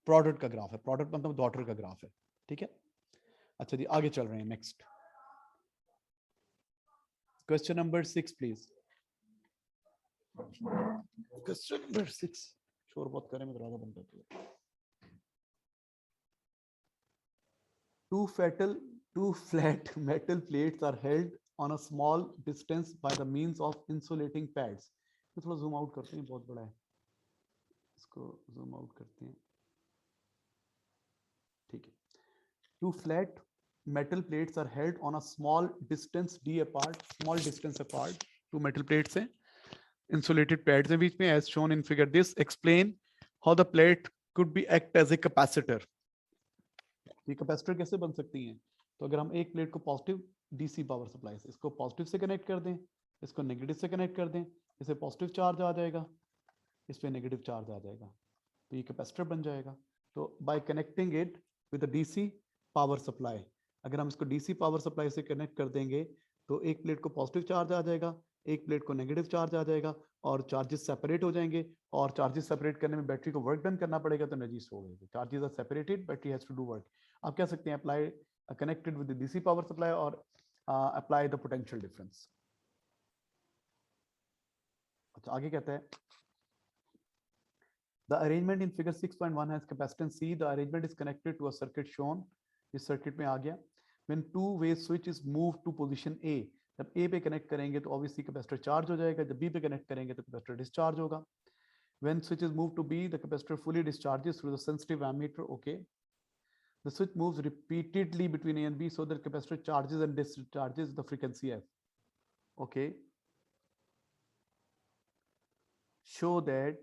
प्रोडक्ट का ग्राफ है, प्रोडक्ट मतलब डॉटर का ग्राफ है, ठीक है। अच्छा जी आगे चल रहे हैं, next question number 6 please, question number 6, शोर बहुत करें मैं दरवाजा बंद करती हूँ। Two flat metal plates are held on a small distance by the means of insulating pads. तो थोड़ा जूम आउट करते हैं, बहुत बड़ा है, इसको जूम आउट करते हैं, ठीक है। Two flat metal plates are held on a small distance d apart, small distance apart, two metal plates हैं, insulated pads हैं बीच में, as shown in figure. This explain how the plate could be act as a capacitor. ये capacitor कैसे बन सकती हैं, तो अगर हम एक प्लेट को पॉजिटिव डीसी पावर सप्लाई से, इसको पॉजिटिव से कनेक्ट कर दें, इसको नेगेटिव से कनेक्ट कर दें, इसे पॉजिटिव चार्ज आ जाएगा, इस पे नेगेटिव चार्ज आ जाएगा, तो ये कैपेसिटर बन जाएगा। तो bye connecting it with DC power supply, अगर हम इसको डीसी पावर सप्लाई से कनेक्ट कर देंगे तो एक प्लेट को पॉजिटिव चार्ज आ जाएगा, एक प्लेट को नेगेटिव चार्ज आ जाएगा, और चार्जेस सेपरेट हो जाएंगे, और चार्जेस सेपरेट करने में बैटरी को वर्क डन करना पड़ेगा, तो एनर्जी स्टोर होगी, charges are separated, battery has to do work. आप कह सकते हैं apply connected with DC power supply, और अप्लाई द पोटेंशियल डिफरेंस। अच्छा आगे कहता है, the arrangement in figure 6.1 has capacitance C. The arrangement is connected to a circuit shown इस सर्किट में आ गया। When two way switch is move to position A, जब ए पे कनेक्ट करेंगे तो ऑब्वियसली कैपेसिटर चार्ज हो जाएगा, जब बी पे कनेक्ट करेंगे तो कैपेसिटर डिस्चार्ज होगा। When switch is move to B, the capacitor fully discharges through the sensitive ammeter. Okay, the switch moves repeatedly between A and B so that capacitor charges and discharges the frequency F. Okay, show that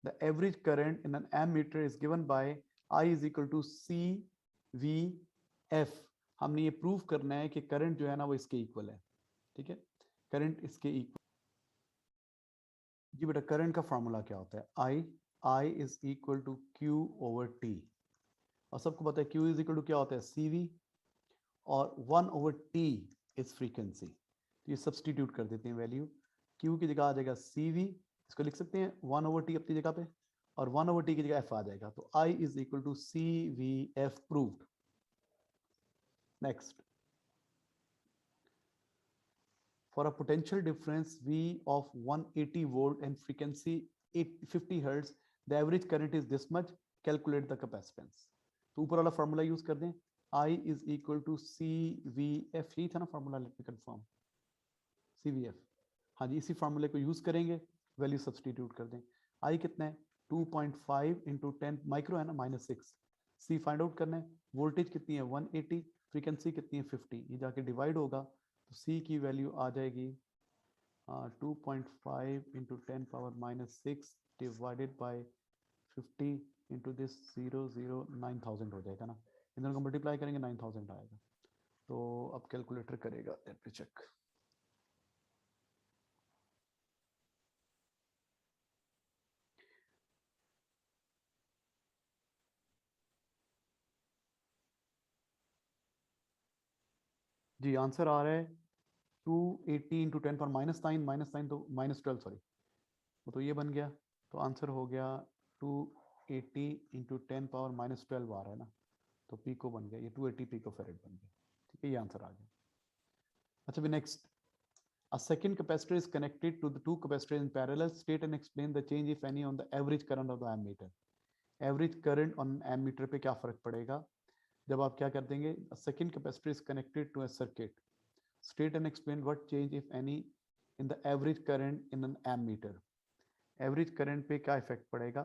the average current in an ammeter is given by I is equal to CVF. हमने ये prove करना है कि current जो है ना वो इसके इक्वल है। ठीक है, करंट इसके इक्वल। जी बेटा, करंट का फॉर्मूला क्या होता है? I is equal to Q over T, और सबको पता है Q is equal to क्या होता है? CV, और 1 over T इज फ्रीक्वेंसी। तो ये सब्सटीट्यूट कर देते हैं वैल्यू, Q की जगह आ जाएगा CV, इसको लिख सकते हैं 1 over T अपनी जगह पे, और 1 over T की जगह F आ जाएगा, तो I is equal to CVF proved. Next, for a potential difference V of 180 volt and frequency 50 hertz, the average current is this much, calculate the capacitance। तो ऊपर वाला फॉर्मूला यूज कर दें, I is equal to CVF, यही था ना formula, let me confirm, CVF। हाँ जी, इसी फॉर्मूले को यूज करेंगे, वैल्यू सब्सटीट्यूट कर दें। I कितना है? 2.5 इंटू 10 माइक्रो है ना, -6। C फाइंड आउट करना है, वोल्टेज कितनी है? 180, फ्रीक्वेंसी कितनी है? 50। ये जाके डिवाइड होगा तो C की वैल्यू आ जाएगी 2.5 into 10 power -6 divided by 50 into this 9000 हो जाएगा ना, इन दोनों को मल्टीप्लाई करेंगे 9000 आएगा। तो अब कैलकुलेटर करेगा, लेट मी चेक। जी आंसर आ रहा है 280 इंटू 10 पर -9 तो -12, सॉरी, तो ये बन गया, तो आंसर हो गया 280 इंटू 10 पावर -12 आ रहा है ना, तो पीको बन गया, ये 280 पिको फेरेड बन गया। ठीक है, ये आंसर आ गया। अच्छा भी next, a second capacitor is connected to the two capacitors in parallel, state and explain the change if any on the average current of the ammeter। Average current on ammeter पे क्या फर्क पड़ेगा जब आप क्या कर देंगे? Second capacitor is connected to a circuit, state and explain what change if any in the average current in an ammeter. Average current पे क्या इफेक्ट पड़ेगा?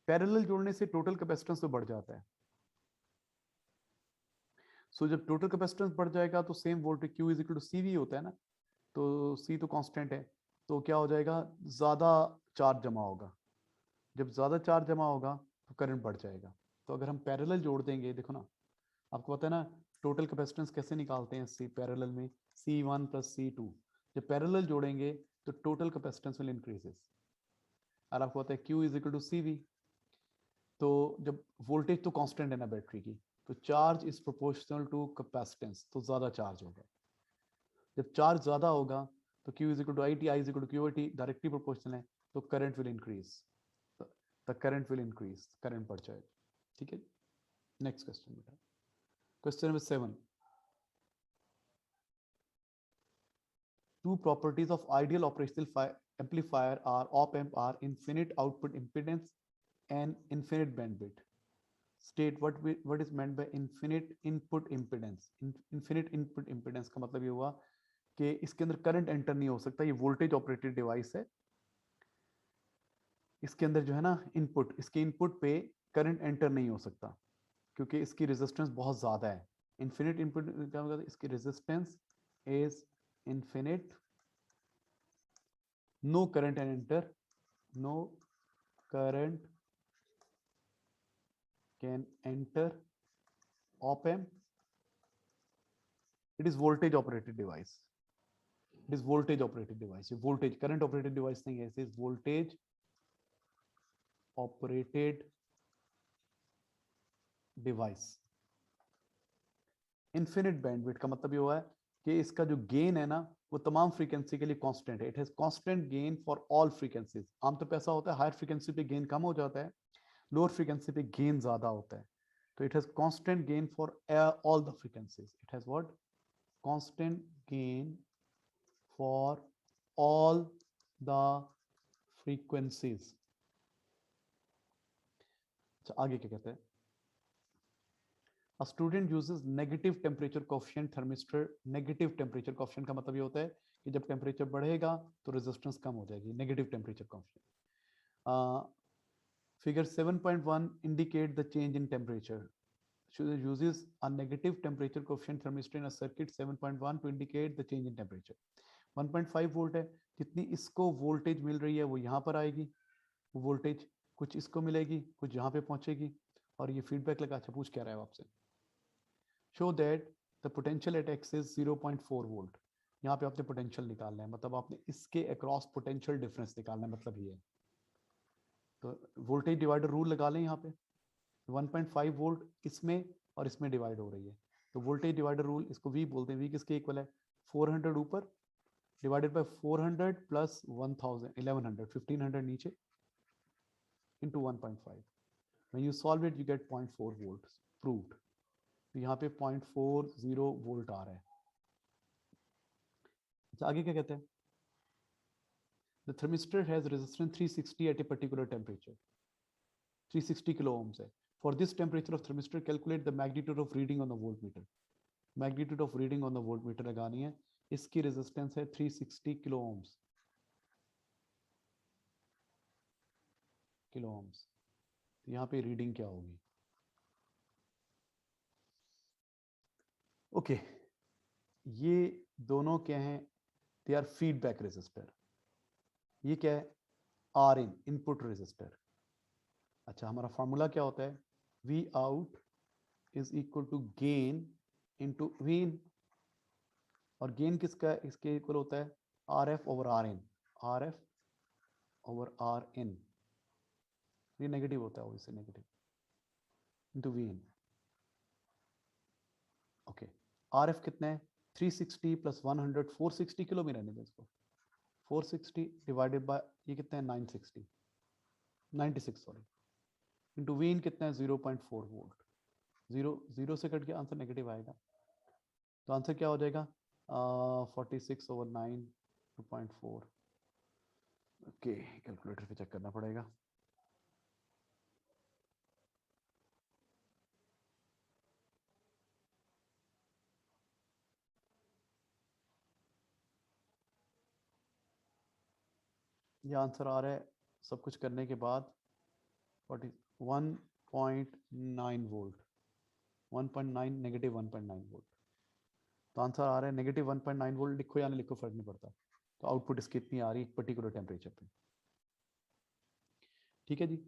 पैरेलल जोड़ने से टोटल कैपेसिटेंस तो बढ़ जाता है, सो जब टोटल कैपेसिटेंस बढ़ जाएगा तो same voltage Q is equal to CV होता है ना, तो C तो कांस्टेंट है, तो क्या हो जाएगा? ज्यादा चार्ज जमा होगा, जब ज्यादा चार्ज जमा होगा तो करंट बढ़ जाएगा। तो अगर हम पैरेलल जोड़ देंगे, देखो ना, आपको पता है ना टोटल कैपेसिटेंस कैसे निकालते हैं? सी पैरेलल में C1 प्लस C2, जब पैरेलल जोड़ेंगे तो टोटल कैपेसिटेंस विल इंक्रीजेस, और आपको पता है Q is equal to CV। तो जब वोल्टेज तो कांस्टेंट है ना बैटरी की, तो charge is proportional to capacitance, तो ज्यादा चार्ज होगा। जब चार्ज ज्यादा होगा तो Q is equal to IT, I is equal to QT, directly proportional है, तो current will increase, the current will increase, current बढ़ जाएगा। ठीक है, नेक्स्ट क्वेश्चन बेटा, question number 7। Two properties of ideal operational amplifier are op amp are infinite output impedance and infinite bandwidth। State what is meant by infinite input impedance। infinite input impedance का मतलब ये हुआ कि इसके अंदर current enter नहीं हो सकता, ये वोल्टेज ऑपरेटेड डिवाइस है, इसके अंदर जो है ना इनपुट, इसके इनपुट पे करंट एंटर नहीं हो सकता क्योंकि इसकी रेजिस्टेंस बहुत ज्यादा है। इन्फिनिट इनपुट क्या होगा? इसकी resistance is infinite, no current and enter, no current can enter op amp, it is voltage operated device, it is voltage operated device, ये voltage current operated device नहीं है, it is voltage operated device। infinite bandwidth का मतलब ये हुआ है कि इसका जो गेन है ना वो तमाम फ्रीक्वेंसी के लिए कांस्टेंट है, it has constant gain for all frequencies. आमतौर पर ऐसा होता है हायर फ्रीक्वेंसी पे गेन कम हो जाता है, लोअर फ्रीक्वेंसी पे गेन ज्यादा होता है, तो it has constant gain for all the frequencies, it has what? Constant gain for all the frequencies. अच्छा आगे क्या कहते हैं? A student uses negative temperature coefficient thermistor. Negative temperature coefficient का मतलब ये होता है कि जब टेम्परेचर बढ़ेगा तो रेजिस्टेंस कम हो जाएगी. Negative temperature coefficient. Figure 7.1 indicate the change in temperature. Uses a negative temperature coefficient thermistor in a circuit 7.1 to indicate the change in temperature. 1.5 volt है, जितनी इसको वोल्टेज मिल रही है वो यहाँ पर आएगी, वोल्टेज कुछ इसको मिलेगी, कुछ यहाँ पे पहुंचेगी, और ये फीडबैक लगा. अच्छा, पूछ क्या रहा है आपसे? Show that the potential at x is 0.4 volt. यहाँ पे आपने पोटेंशियल निकालना है, मतलब आपने इसके अक्रॉस पोटेंशियल डिफरेंस निकालना है, मतलब ये है. तो वोल्टेज डिवाइडर रूल लगा लें यहाँ पे. 1.5 वोल्ट इसमें और इसमें डिवाइड हो रही है, तो वोल्टेज डिवाइडर रूल, इसको वी बोलते हैं. वी किसके इक्वल है? 400 ऊपर डिवाइडेड बाय 400 प्लस 1000 1100 1500 नीचे into 1.5. When you solve it you get 0.4 volt. Proved. तो यहाँ पे 0.40 वोल्ट आ रहा है. अच्छा, आगे क्या कहते हैं? The thermistor has resistance 360 at a particular temperature. 360 kilo ohms है. For this temperature of thermistor, calculate the magnitude of reading on the voltmeter. Magnitude of reading on the voltmeter लगानी है. इसकी resistance है 360 kilo ohms. Kilo ohms. तो यहाँ पे reading क्या होगी? Okay. ये दोनों क्या हैं? They are feedback resistor. ये क्या है? Rin, input resistor. अच्छा, हमारा फॉर्मूला क्या होता है? V out is equal to gain into V in. और गेन किसका इसके इक्वल होता है? RF over RN. RF over RN. ये नेगेटिव होता है, obviously negative, into V in. Okay. RF कितना है? 360 plus 100 460 किलो में रहने दें इसको. 460 डिवाइडेड बाय ये कितना है? 960 96 सॉरी, इंटू वी इन कितना है? 0.4 वोल्ट. जीरो से कट के आंसर नेगेटिव आएगा. तो आंसर क्या हो जाएगा? 46/9 2.4. ओके, कैलकुलेटर पे चेक करना पड़ेगा. ये आंसर आ रहा है सब कुछ करने के बाद 1.9 वोल्ट. 1.9 negative 1.9 volt. तो आंसर आ रहा है नेगेटिव 1.9 वोल्ट. लिखो या ना लिखो फर्क नहीं पड़ता. तो आउटपुट इसकी इतनी आ रही है पर्टिकुलर टेम्परेचर पे. ठीक है जी,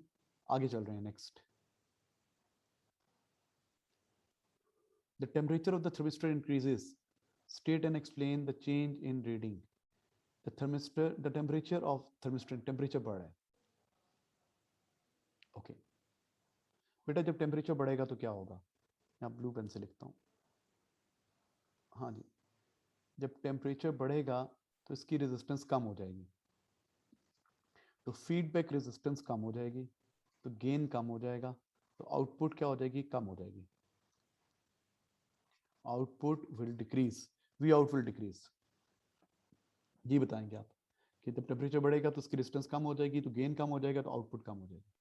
आगे चल रहे हैं. Next, the temperature of the thermistor increases. State and explain the change in reading. The thermistor, the temperature of thermistor, temperature बढ़ रहा है. ओके बेटा, जब टेम्परेचर बढ़ेगा तो क्या होगा? मैं ब्लू पेन से लिखता हूँ. हाँ जी, जब टेम्परेचर बढ़ेगा तो इसकी रेजिस्टेंस कम हो जाएगी, तो फीडबैक रेजिस्टेंस कम हो जाएगी, तो गेन कम हो जाएगा, तो आउटपुट क्या हो जाएगी? कम हो जाएगी. Output will decrease. V out will decrease. ये बताएंगे आप कि जब टेम्परेचर बढ़ेगा तो उसकी रेजिस्टेंस कम हो जाएगी, तो गेन कम हो जाएगा, तो आउटपुट कम हो जाएगी.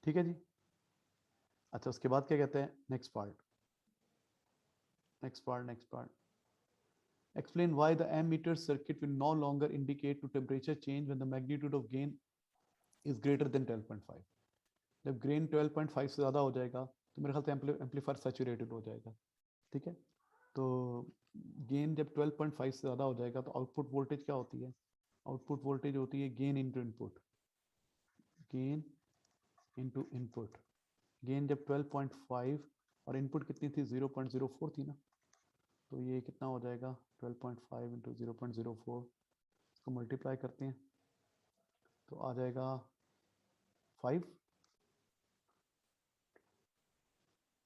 ठीक है जी. अच्छा, उसके बाद क्या कहते हैं? Next part. Explain why the ammeter circuit will no longer indicate to temperature change when the magnitude of gain is greater than 12.5. जब गेन 12.5 से ज़्यादा हो जाएगा तो मेरे ख्याल से एम्पलीफायर सैचुरेटेड हो जाएगा. ठीक है, तो गेन जब 12.5 से ज़्यादा हो जाएगा तो आउटपुट वोल्टेज क्या होती है? आउटपुट वोल्टेज होती है gain into input. Gain into input. Gain जब 12.5 और इनपुट कितनी थी? 0.04 थी ना, तो ये कितना हो जाएगा? 12.5 इंटू 0.04, इसको मल्टीप्लाई करते हैं तो आ जाएगा 5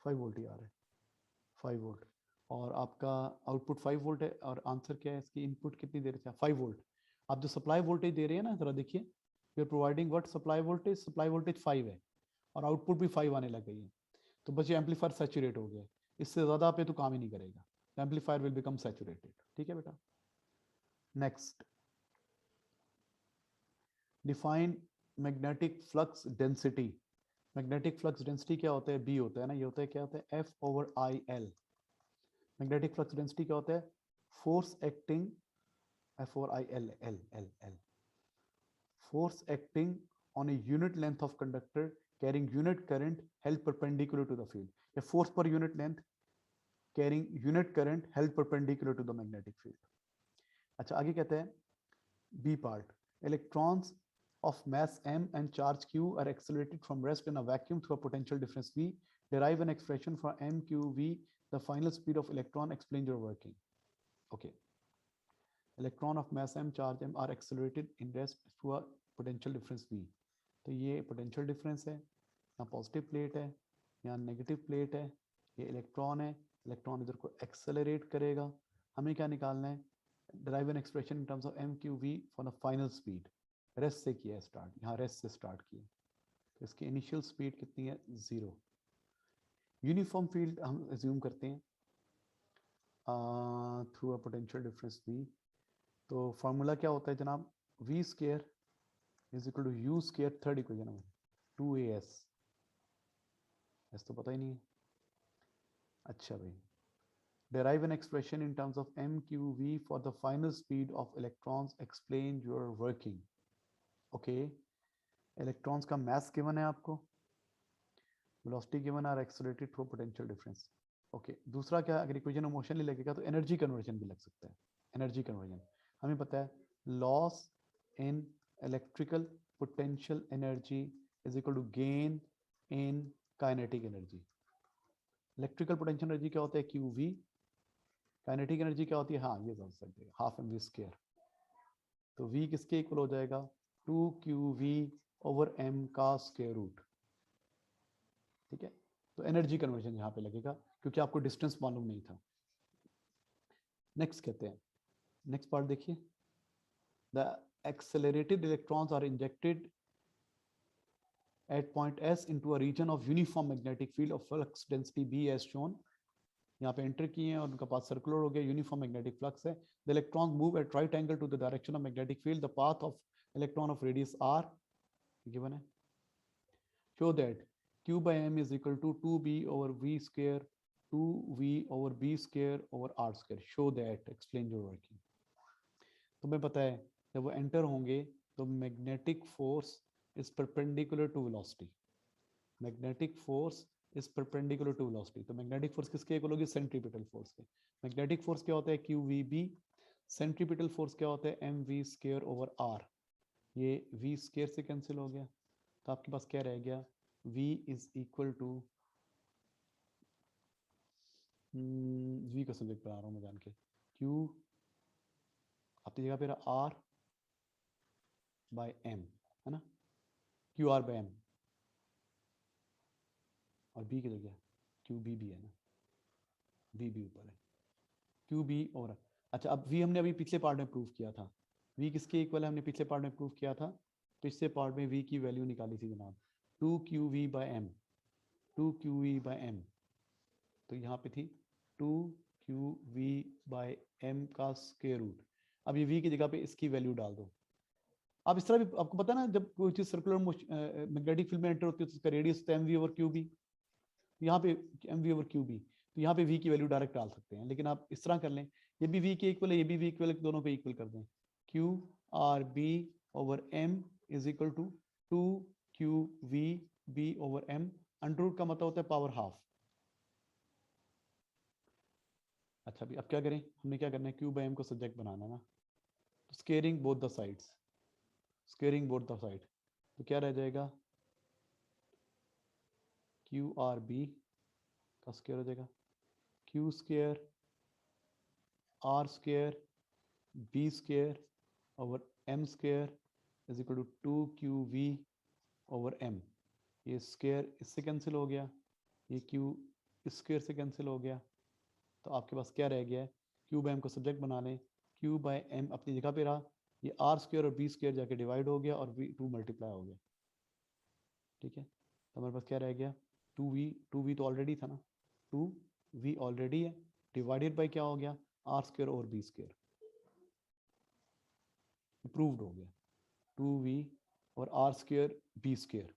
वोल्ट ही आ रहा है. 5 वोल्ट. और आपका आउटपुट 5 वोल्ट है, और आंसर क्या है? इसकी इनपुट कितनी दे रहे थे? 5 वोल्ट. आप जो सप्लाई वोल्टेज दे रहे हैं ना, जरा देखिए, we are providing what? Supply voltage 5 है, और आउटपुट भी 5 आने लग गई है. तो बस ये एम्पलीफायर सैचुरेट हो गया. इससे ज़्यादा पे तो काम ही नहीं करेगा. Amplifier will become saturated. ठीक है बेटा. Next, define magnetic flux density. Magnetic flux density क्या होता है, बी होता है ना, ये होता है क्या होता है, F over I L. Magnetic flux density क्या होता है, force acting, F over I L, L L L, force acting on a unit length of conductor carrying unit current held perpendicular to the field, या force per unit length carrying unit current held perpendicular to the magnetic field. अच्छा आगे कहते हैं B part, electrons of mass m and charge q are accelerated from rest in a vacuum through a potential difference V. Derive an expression for mqv, the final speed of electron. Explain your working. Okay, electron of mass m, charge m are accelerated in rest through a potential difference V. तो ये potential difference है, यहाँ positive plate है, यहाँ negative plate है, ये electron है, electron इधर को एक्सेलरेट करेगा। हमें क्या निकालना है, derive an expression in terms of M Q V for the final speed. Rest से किया है स्टार्ट, यहाँ रेस्ट से स्टार्ट किया, तो इसकी इनिशियल स्पीड कितनी है, 0। यूनिफॉर्म फील्ड हम एज्यूम करते हैं through a potential difference V. तो फार्मूला क्या होता है जनाब, V square is equal to U square, third equation में 2as, ऐसा तो पता ही नहीं है। अच्छा भाई, derive an expression in terms of mqv for the final speed of electrons. Explain your working. Okay, electrons का mass given है आपको, velocity given और accelerated through potential difference. Okay, दूसरा क्या, अगर इक्वेशन मोशन नहीं लगेगा तो एनर्जी कन्वर्जन भी लग सकता है। एनर्जी कन्वर्जन हमें पता है, loss in electrical potential energy is equal to gain in kinetic energy. Electrical potential energy क्या होता है, क्यू वी। काइनेटिक एनर्जी क्या होती है, हाँ ये समझ सकते हैं, हाफ एम वी स्क्वायर। तो वी किसके इक्वल हो जाएगा, 2qv ओवर m का स्क्वायर रूट। ठीक है, तो एनर्जी कन्वर्जन यहाँ पे लगेगा क्योंकि आपको डिस्टेंस मालूम नहीं था। नेक्स्ट कहते हैं, नेक्स्ट पार्ट देखिए, the accelerated electrons are injected at point S into a region of uniform magnetic field of flux density B as shown. यहाँ पे एंटर किए हैं और उनका पाथ सर्कुलर हो गया, यूनिफॉर्म मैग्नेटिक फ्लक्स है। The electrons move at right angle to the direction of magnetic field, the path of electron of radius r given है। Show that q by m is equal to 2b over v square 2v over b square over r square. Show that, explain your working. तुम्हें पता है जब वो enter होंगे तो magnetic force is perpendicular to velocity. Magnetic force is perpendicular to velocity. तो magnetic force किसके equal होगी, सेंट्रीपिटल फोर्स के। मैग्नेटिक फोर्स क्या होता है, Q V B. Centripetal force क्या होता है, M V square over R. ये वी स्क्वायर से कैंसिल हो गया, तो आपके पास क्या रह गया, v is equal to, v का सब्जेक्ट बना रहा हूँ मैं जान के, q अपनी जगह पे रहा r बाय m, है ना, क्यू आर बाय एम, और b की जगह क्यू बी भी है ना, b भी ऊपर है, क्यू बी और। अच्छा, अब v हमने अभी पिछले पार्ट में प्रूव किया था, v किसके इक्वल है, हमने पिछले पार्ट में प्रूव किया था। पिछले पार्ट में v की वैल्यू निकाली थी जनाब, 2qv bye m, 2qv bye m। तो यहाँ पे थी 2qv बाय m का स्क्वायर रूट। अब ये v की जगह पे इसकी वैल्यू डाल दो। आप इस तरह भी, आपको पता है ना, जब कोई चीज सर्कुलर मैग्नेटिक फील्ड में एंटर होती है तो उसका रेडियस होता है M V over Q B. यहाँ पे M V over Q B, तो यहाँ पे v की वैल्यू डायरेक्ट डाल सकते हैं, लेकिन आप इस तरह कर लें, ये भी v के इक्वल है, ये भी v इक्वल है, दोनों पे इक्वल कर दें। Q R B over m is equal to 2qv b over m। Under root का मतलब होता है पावर हाफ। अच्छा भी अब क्या करें, हमने क्या करना है, क्यू बाई एम को सब्जेक्ट बनाना ना, तो squaring both the sides, squaring both the side, तो क्या रह जाएगा, क्यू आर बी का स्केयर हो जाएगा Q square R square B square over M square is equal to 2qv over m। ये स्केयर इससे कैंसिल हो गया, ये क्यू इस स्केयर से कैंसिल हो गया, तो आपके पास क्या रह गया है, क्यू बाई एम को सब्जेक्ट बना लें, क्यू बाई एम अपनी जगह पे रहा, ये आर स्क्वायर और बी स्क्वायर जाके डिवाइड हो गया और वी 2 मल्टीप्लाई हो गया। ठीक है, तो हमारे पास क्या रह गया, 2v तो ऑलरेडी था ना, 2v ऑलरेडी है, डिवाइडेड बाई क्या हो गया, आर स्क्वायर और बी स्क्वायर, प्रूव्ड हो गया, 2v और आर स्क्वायर बी स्क्वायर।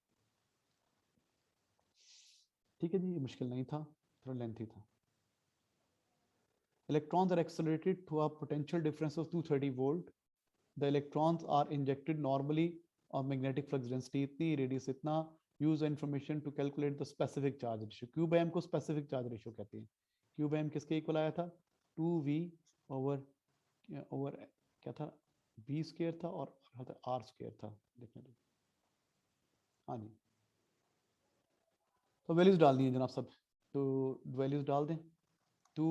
ठीक है जी, ये मुश्किल नहीं था, थोड़ा लेंथी था. Electrons are accelerated through a potential difference of 230 volt. The electrons are injected normally of magnetic flux density इतनी, radius इतना. Use the information to calculate the specific charge ratio. Q by M को specific charge ratio कहते हैं. Q by M किसके equal आया था? 2V over क्या था? B स्क्वायर था और R स्क्वायर था. देखने दो. हाँ जी, तो वैल्यूज डालनी है जनाब सब. तो वैल्यूज डाल दें. 2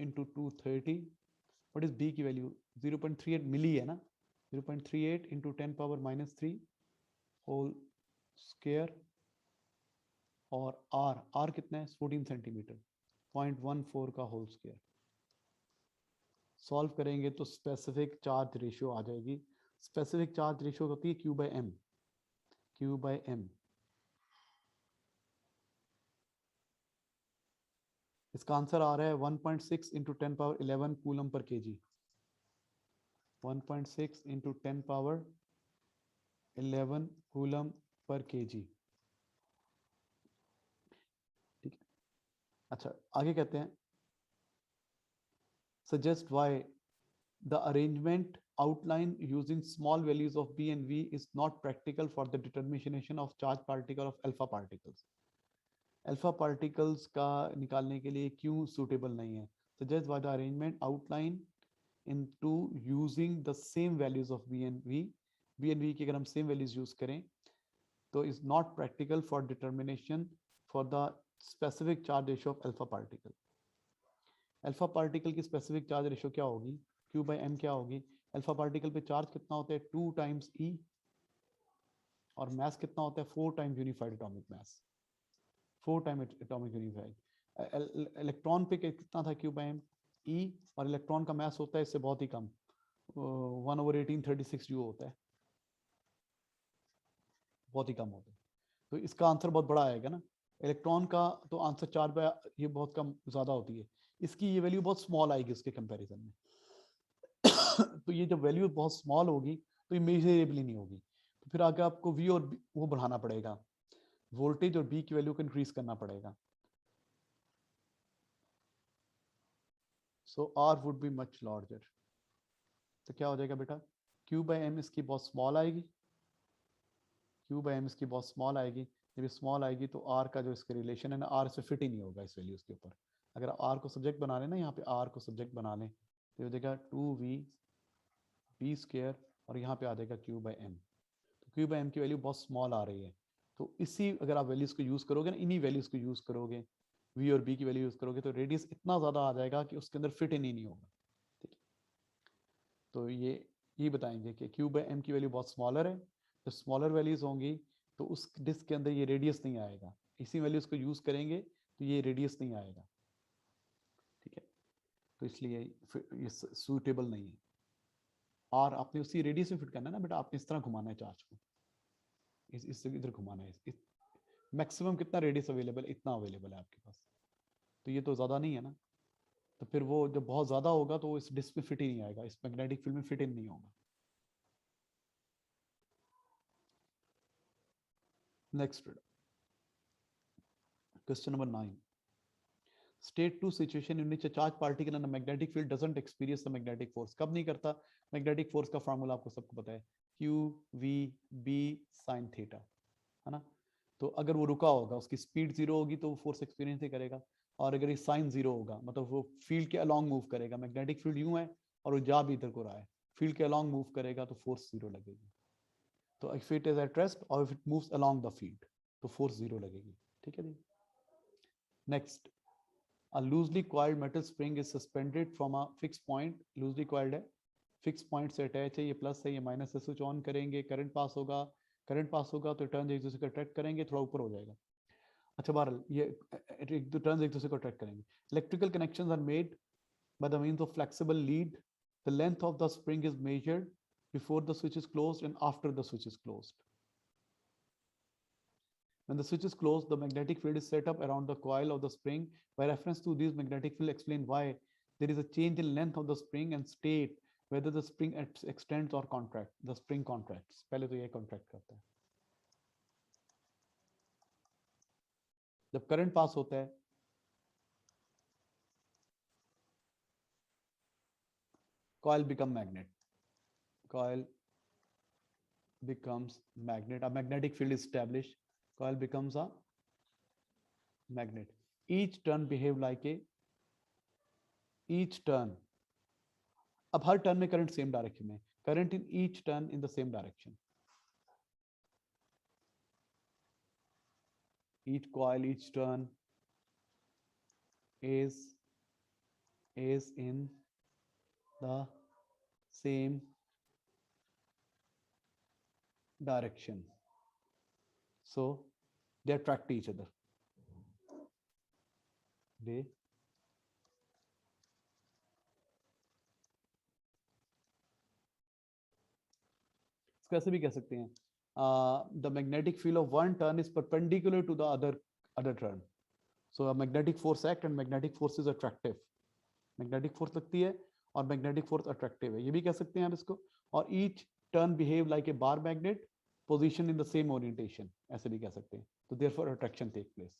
into 230. व्हाट इज B की वैल्यू? 0.38 मिली है ना. 0.38 into 10 power minus 3 whole square. और R कितना है? 14 सेंटीमीटर. 0.14 का होल स्क्वायर. सॉल्व करेंगे तो स्पेसिफिक चार्ज रेशियो आ जाएगी. स्पेसिफिक चार्ज रेशियो होती है Q by M. Q by M. इसका आंसर आ रहा है 1.6 into 10 power 11 coulomb per KG. 1.6 into 10 power 11 coulomb per KG. ठीक है. अच्छा, आगे कहते हैं suggest why the arrangement outline using small values of B and V is not practical for the determination of charge particle of alpha particles. Alpha particles का निकालने के लिए क्यों सूटेबल नहीं है? Suggest by the arrangement outline into using the same values of B and V की अगर हम सेम वैल्यूज यूज करें तो is not practical for determination for the specific charge ratio of alpha particle. Alpha particle की specific charge ratio क्या होगी? Q by M क्या होगी? अल्फा पार्टिकल पे चार्ज कितना होता है? 2 times E. और मास कितना होता है? 4 times unified atomic mass. 4 time atomic unified. Electron पे कितना था Q by M? E. और इलेक्ट्रॉन का मास होता है इससे बहुत ही कम, 1/1836 जो होता है, बहुत ही कम होता है. तो इसका आंसर बहुत बड़ा आएगा ना. इलेक्ट्रॉन का तो आंसर 4 बाय ये बहुत कम ज़्यादा होती है. इसकी ये वैल्यू बहुत स्मॉल आएगी उसके कंपैरिजन में. तो ये जब वैल्यू बहुत स्मॉल होगी तो ये मेजरेबल नहीं होगी. तो फिर आगे आपको V और वो बढ़ाना पड़ेगा, वोल्टेज और B की वैल्यू को इंक्रीज करना पड़ेगा. So R would be much larger. तो क्या हो जाएगा बेटा? Q by M इसकी बहुत स्मॉल आएगी. Q by M इसकी बहुत स्मॉल आएगी. जब ये स्मॉल आएगी तो R का जो इसके रिलेशन है ना, R से फिट ही नहीं होगा इस वैल्यूज के ऊपर. अगर R को सब्जेक्ट बना लें ना, यहाँ पे R को सब्जेक्ट बना लें तो हो जाएगा 2V B स्क्वायर और यहाँ पे आ जाएगा Q by M. तो Q by M की वैल्यू बहुत स्मॉल आ रही है. तो इसी अगर आप वैल्यूज को यूज करोगे ना, इन्हीं वैल्यूज को यूज करोगे, V और B की वैल्यू यूज करोगे तो रेडियस इतना ज्यादा आ जाएगा कि उसके अंदर फिट ही नहीं होगा. ठीक है. तो ये बताएंगे कि Q by M की वैल्यू बहुत स्मॉलर है. जब स्मॉलर वैल्यूज होंगी तो उस डिस्क के अंदर ये रेडियस नहीं आएगा. इसी वैल्यूज को यूज करेंगे तो ये रेडियस नहीं आएगा. ठीक है. तो इसलिए ये सूटेबल नहीं है. और आपने उसी रेडियस में फिट करना है ना बेटा, आपने इस तरह घुमाना है चार्ज को, इस इधर घुमाना है. मैक्सिमम कितना रेडियस अवेलेबल? इतना अवेलेबल है आपके पास. तो ये तो ज्यादा नहीं है ना. तो फिर वो जब बहुत ज्यादा होगा तो इस डिस्क में फिट ही नहीं आएगा, इस मैग्नेटिक फील्ड में फिट इन नहीं होगा. Next question number 9. State two situation in which a charge particle in a magnetic field doesn't experience the magnetic force. कब नहीं करता? मैग्नेटिक फोर्स का फार्मूला आपको सबको पता है, Q V B sin theta, है ना. तो अगर वो रुका होगा, उसकी स्पीड जीरो होगी तो वो फोर्स एक्सपीरियंस ही करेगा. और अगर ये साइन जीरो होगा मतलब वो फील्ड के अलॉन्ग मूव करेगा. मैग्नेटिक फील्ड यूं है और वो जा भी इधर को रहा है, फील्ड के अलॉन्ग मूव करेगा तो फोर्स जीरो लगेगी. तो if it is at rest और if it moves along the field तो फोर्स जीरो लगेगी. ठीक है जी. Next, a loosely coiled metal spring is suspended from a fixed point. loosely coiled है, फिक्स पॉइंट से अटैच है, ये प्लस है ये माइनस है. स्विच ऑन करेंगे, करंट पास होगा. करंट पास होगा तो टर्न एक दूसरे को अट्रैक्ट करेंगे, थोड़ा ऊपर हो जाएगा. अच्छा बहरहाल ये एक दो टर्न एक दूसरे को अट्रैक्ट करेंगे. Electrical connections are made by the means of flexible lead. The length of the spring is measured before the switch is closed and after the switch is closed. When the switch is closed, the magnetic field is set up around the coil of the spring. By reference to these magnetic field, explain why there is a change in length of the spring and state whether the spring extends or contracts. The spring contracts. पहले तो ये contract करता है. जब current pass होता है coil become magnet, coil becomes magnet, a magnetic field is established, coil becomes a magnet. Each turn behave like a, each turn, अब हर turn में करंट सेम डायरेक्शन में, current in each turn in the same direction, each coil, each turn is in the same direction, so they attract each other, they कैसे भी कह सकते हैं, the magnetic field of one turn is perpendicular to the other turn, so a magnetic force act and magnetic force is attractive, magnetic force लगती है और magnetic force attractive है, ये भी कह सकते हैं आप इसको, और each turn behave like a bar magnet position in the same orientation, ऐसे भी कह सकते हैं, तो therefore attraction take place,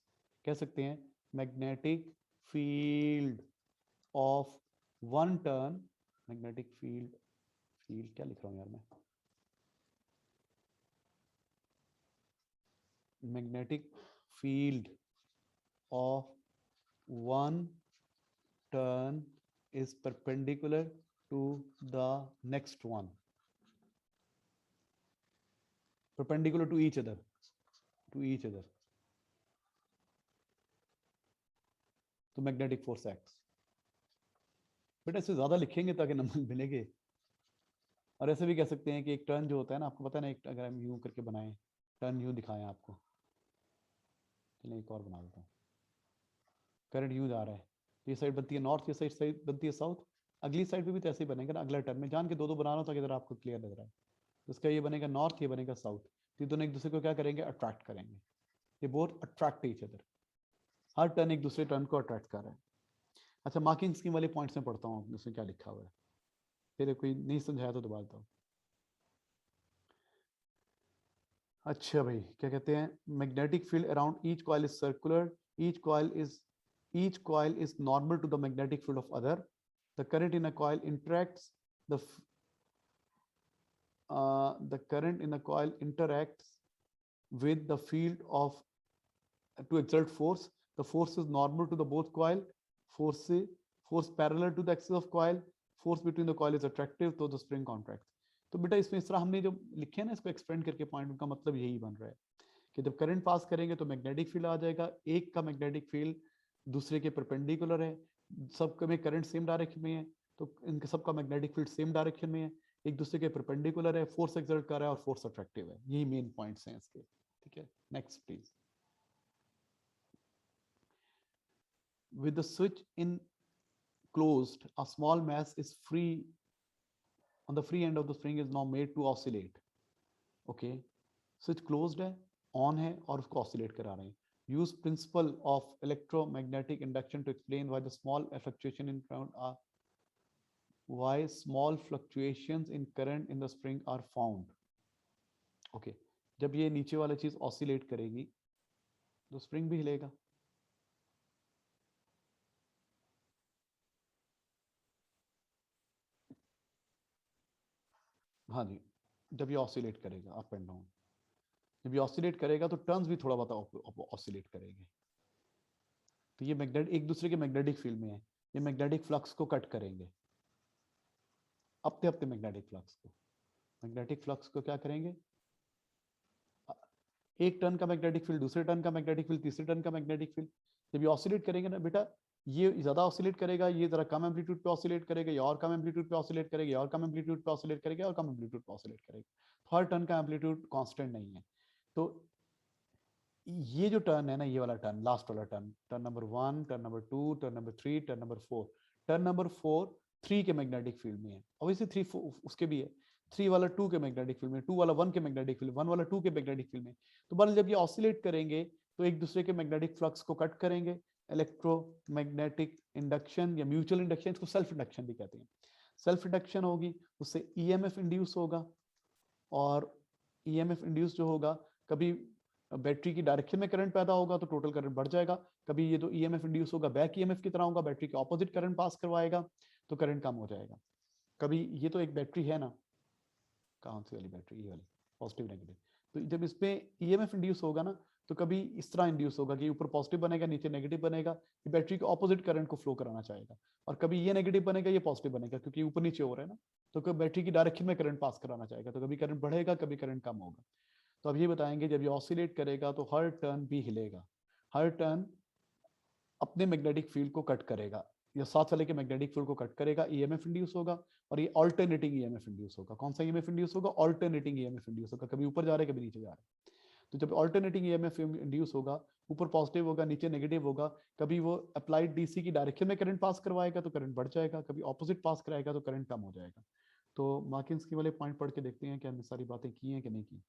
कह सकते हैं magnetic field of one turn, magnetic field क्या लिख रहा हूँ यार मैं, magnetic field of one turn is perpendicular to the next one, perpendicular to each other, तो magnetic force acts, बेटा इससे ज्यादा लिखेंगे ताकि नंबर मिलेंगे, और ऐसे भी कह सकते हैं कि एक टर्न जो होता है ना, आपको पता है ना, एक अगर हम यूं करके बनाएं, टर्न यूं दिखाएं आपको, चलिए एक और बना देता हूँ, करंट यूं जा रहा है, ये साइड बनती है नॉर्थ, ये साइड बनती है साउथ, अगली साइड पे भी तो ऐसे ही बनेगा ना, अगला टर्न में जान के दो बना रहा हूँ ताकि जरा आपको क्लियर लग रहा है, तो इसका ये बनेगा नॉर्थ, ये बनेगा साउथ, तो दोनों एक दूसरे को क्या करेंगे, अट्रैक्ट करेंगे, ये बोथ अट्रैक्ट ईच अदर, हर टर्न एक दूसरे टर्न को अट्रैक्ट कर रहा है। अच्छा, मार्किंग स्कीम वाले पॉइंट्स में पढ़ता हूँ इसमें क्या लिखा हुआ है, फिर कोई नहीं समझाया तो दोबारा बताओ। अच्छा भाई, क्या कहते हैं, magnetic field around each coil is circular, each coil is normal to the magnetic field of other, the current in a coil interacts the current in a coil interacts with the field of to exert force, the force is normal to the both coil, force parallel to the axis of coil, force between the coil is attractive तो the spring contracts। तो बेटा इसमें इस तरह हमने जो लिखे ना, इसको एक्सपेंड करके पॉइंट का मतलब यही बन रहा है कि जब करंट पास करेंगे तो मैग्नेटिक फील्ड आ जाएगा, एक का मैग्नेटिक फील्ड दूसरे के परपेंडिकुलर है, सबके में करंट सेम डायरेक्शन में है, तो इनके सबका मैग्नेटिक फील्ड सेम डायरेक्शन में है, एक दूसरे के परपेंडिकुलर है, फोर्स एक्सर्ट कर रहा है और फोर्स अट्रैक्टिव है, यही मेन पॉइंट्स हैं इसके, ठीक है। Next please. With the switch in closed, a small mass is free on the free end of the spring is now made to oscillate, okay, switch closed है, on है और उसको oscillate करा रहे हैं, use principle of electromagnetic induction to explain why the small fluctuation in current are why small fluctuations in current in the spring are found, okay, जब ये नीचे वाला चीज oscillate करेगी तो spring भी हिलेगा, हाँ जी, जब ये ऑसिलेट करेगा अप एंड डाउन, जब ये ऑसिलेट करेगा तो टर्न्स भी थोड़ा बहुत ऑसिलेट करेंगे, तो ये मैग्नेट एक दूसरे के मैग्नेटिक फील्ड में है, ये मैग्नेटिक फ्लक्स को कट करेंगे, अपने अपने मैग्नेटिक फ्लक्स को क्या करेंगे, एक टर्न का मैग्नेटिक फील्ड, दूसरे टर्न का मैग्नेटिक फील्ड, तीसरे टर्न का मैग्नेटिक फील्ड, जब ये ऑसिलेट करेंगे ना बेटा, ये ज्यादा ऑसिलेट करेगा, ये जरा कम एम्पलीट्यूड पे ऑसिलेट करेगा, या और कम एम्पलीट्यूड पे ऑसिलेट करेगा, और कम एम्पलीट्यूड पे ऑसिलेट करेगा, और कम एम्पलीट्यूड पे ऑसिलेट करेगा, हर टर्न का एम्पलीट्यूड कांस्टेंट नहीं है, तो ये जो टर्न है ना, ये वाला टर्न, लास्ट वाला turn, turn number 1, turn number 2, turn number 3, turn number 4, turn number 4 3 के मैग्नेटिक फील्ड में है, ऑब्वियसली 3 उसके भी है, 3 वाला 2 के मैग्नेटिक फील्ड में, 2 वाला 1 के मैग्नेटिक फील्ड, 1 वाला 2 के मैग्नेटिक फील्ड में, तो बल जब ये ऑसिलेट करेंगे तो एक दूसरे के मैग्नेटिक फ्लक्स को कट करेंगे, इलेक्ट्रोमैग्नेटिक इंडक्शन या म्यूचुअल इंडक्शन, इसको सेल्फ इंडक्शन भी कहते हैं, सेल्फ इंडक्शन होगी, उससे ईएमएफ इंड्यूस होगा, और ईएमएफ इंड्यूस जो होगा, कभी बैटरी की डायरेक्शन में करंट पैदा होगा तो टोटल करंट बढ़ जाएगा। कभी ये तो ईएमएफ इंड्यूस होगा बैक ईएमएफ की तरह होगा, बैटरी के ऑपोजिट करंट पास करवाएगा तो करंट कम हो जाएगा। कभी ये तो एक बैटरी है ना, कौन सी वाली बैटरी, ये वाली, पॉजिटिव नेगेटिव। तो जब इसमें ईएमएफ इंड्यूस होगा ना तो कभी इस तरह इंड्यूस होगा कि ऊपर पॉजिटिव बनेगा नीचे नेगेटिव बनेगा, ये बैटरी के ऑपोजिट करंट को फ्लो कराना चाहेगा। और कभी ये नेगेटिव बनेगा ये पॉजिटिव बनेगा क्योंकि ऊपर नीचे हो रहा है ना, तो कभी बैटरी की डायरेक्शन में करंट पास कराना चाहेगा, तो कभी करंट बढ़ेगा कभी करंट कम होगा। तो अब ये बताएंगे जब ये ऑसिलेट करेगा तो हर टर्न भी हिलेगा, हर टर्न अपने मैग्नेटिक फील्ड को कट करेगा, या साथ वाले के मैग्नेटिक फील्ड को कट करेगा, ईएमएफ इंड्यूस होगा। और ये ऑल्टरनेटिंग ईएमएफ इंड्यूस होगा। कौन सा ईएमएफ इंड्यूस होगा? ऑल्टरनेटिंग ईएमएफ इंड्यूस होगा, कभी ऊपर जा रहा है कभी नीचे जा रहा है। तो जब ऑल्टरनेटिंग ईएमएफ इंड्यूस होगा, ऊपर पॉजिटिव होगा नीचे नेगेटिव होगा, कभी वो अप्लाइड डीसी की डायरेक्शन में करंट पास करवाएगा तो करंट बढ़ जाएगा, कभी ऑपोजिट पास कराएगा तो करंट कम हो जाएगा। तो मार्किंस वाले पॉइंट पढ़ के देखते हैं कि हमने सारी बातें की हैं कि नहीं की।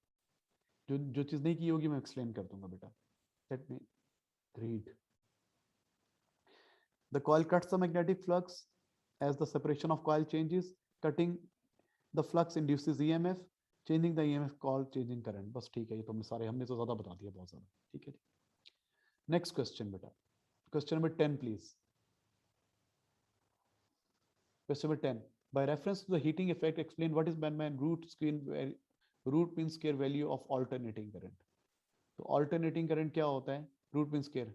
जो जो चीज़ नहीं की होगी मैं एक्सप्लेन कर दूंगा बेटा। Let me read. The coil cuts the magnetic flux as the separation of coil changes. Cutting the flux induces EMF. Changing the EMF called changing current. बस ठीक है, ये तुमने सारे, हमने तो ज़्यादा बता दिया, बहुत ज़्यादा। ठीक है। नेक्स्ट क्वेश्चन बेटा, question number 10 please. Question number 10. By reference to the heating effect, explain what is meant by root mean square value of alternating current. तो alternating current क्या होता है? Root mean square.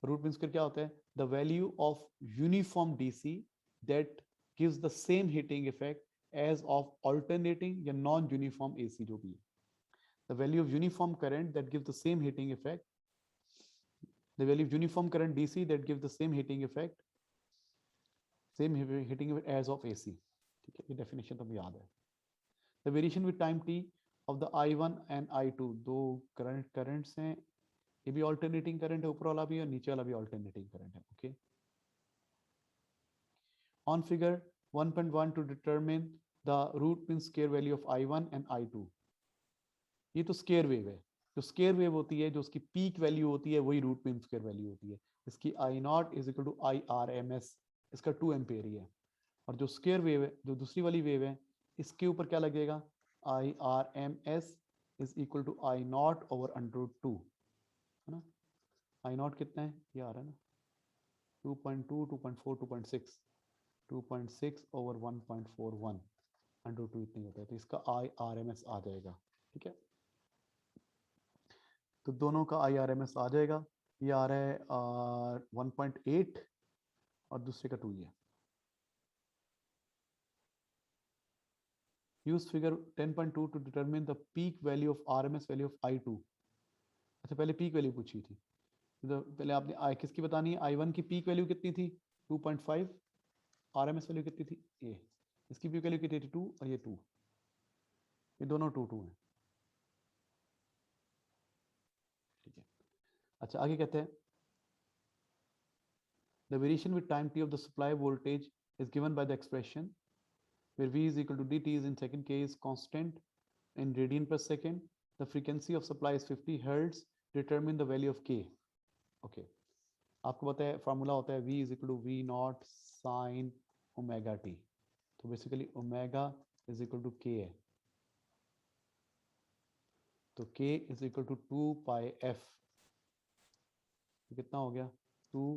Root mean square क्या होता है? The value of uniform DC that gives the same heating effect as of alternating या non-uniform AC जो भी है. The value of uniform current that gives the same heating effect. The value of uniform current DC that gives the same heating effect. Same heating effect as of AC. ठीक है, ये definition तो याद है. The variation with time t of the I1 and I2, दो currents हैं, ये भी alternating current है, ऊपर वाला भी और नीचे वाला भी alternating current है. Okay. On figure 1.1 to determine the root mean square value of I1 and I2. ये तो स्केयर वेव है, जो स्केयर वेव होती है जो उसकी पीक वैल्यू होती है वही रूट मीन स्क्वायर वैल्यू होती है। इसकी I naught is equal to I R M S, इसका 2 एम्पेयर ही है। और जो स्केयर वेव है, जो दूसरी वाली वेव है, इसके ऊपर क्या लगेगा? I R M S is equal to I not over under 2, है ना। आई नॉट कितना है, ये आ रहा है ना, 2.2, 2.4, 2.6, 2.6 ओवर 1.41 अंडर 2 इतनी होता है, तो इसका आई आर एम एस आ जाएगा। ठीक है, तो दोनों का आई आर एम एस आ जाएगा। ये आ रहा है 1.8 और दूसरे का 2 ही है। Use figure 10.2 to determine the peak value of RMS value of I2। अच्छा, पहले पीक वैल्यू पूछी थी, तो पहले आपने आई किसकी बतानी है? I1 की पीक वैल्यू कितनी थी? 2.5। आरएमएस वैल्यू कितनी थी? ये, इसकी पीक वैल्यू कितनी थी? 2, और ये 2, ये दोनों 2 है। ठीक है, अच्छा आगे कहते हैं the variation with time t of the supply voltage is given by the expression where V is equal to dt is in second case constant in radian per second. The frequency of supply is 50 hertz. Determine the value of K. Okay. आपको पता है formula होता है V is equal to V naught sin omega t. तो basically omega is equal to K है, तो K is equal to 2 pi f। तो कितना हो गया? 2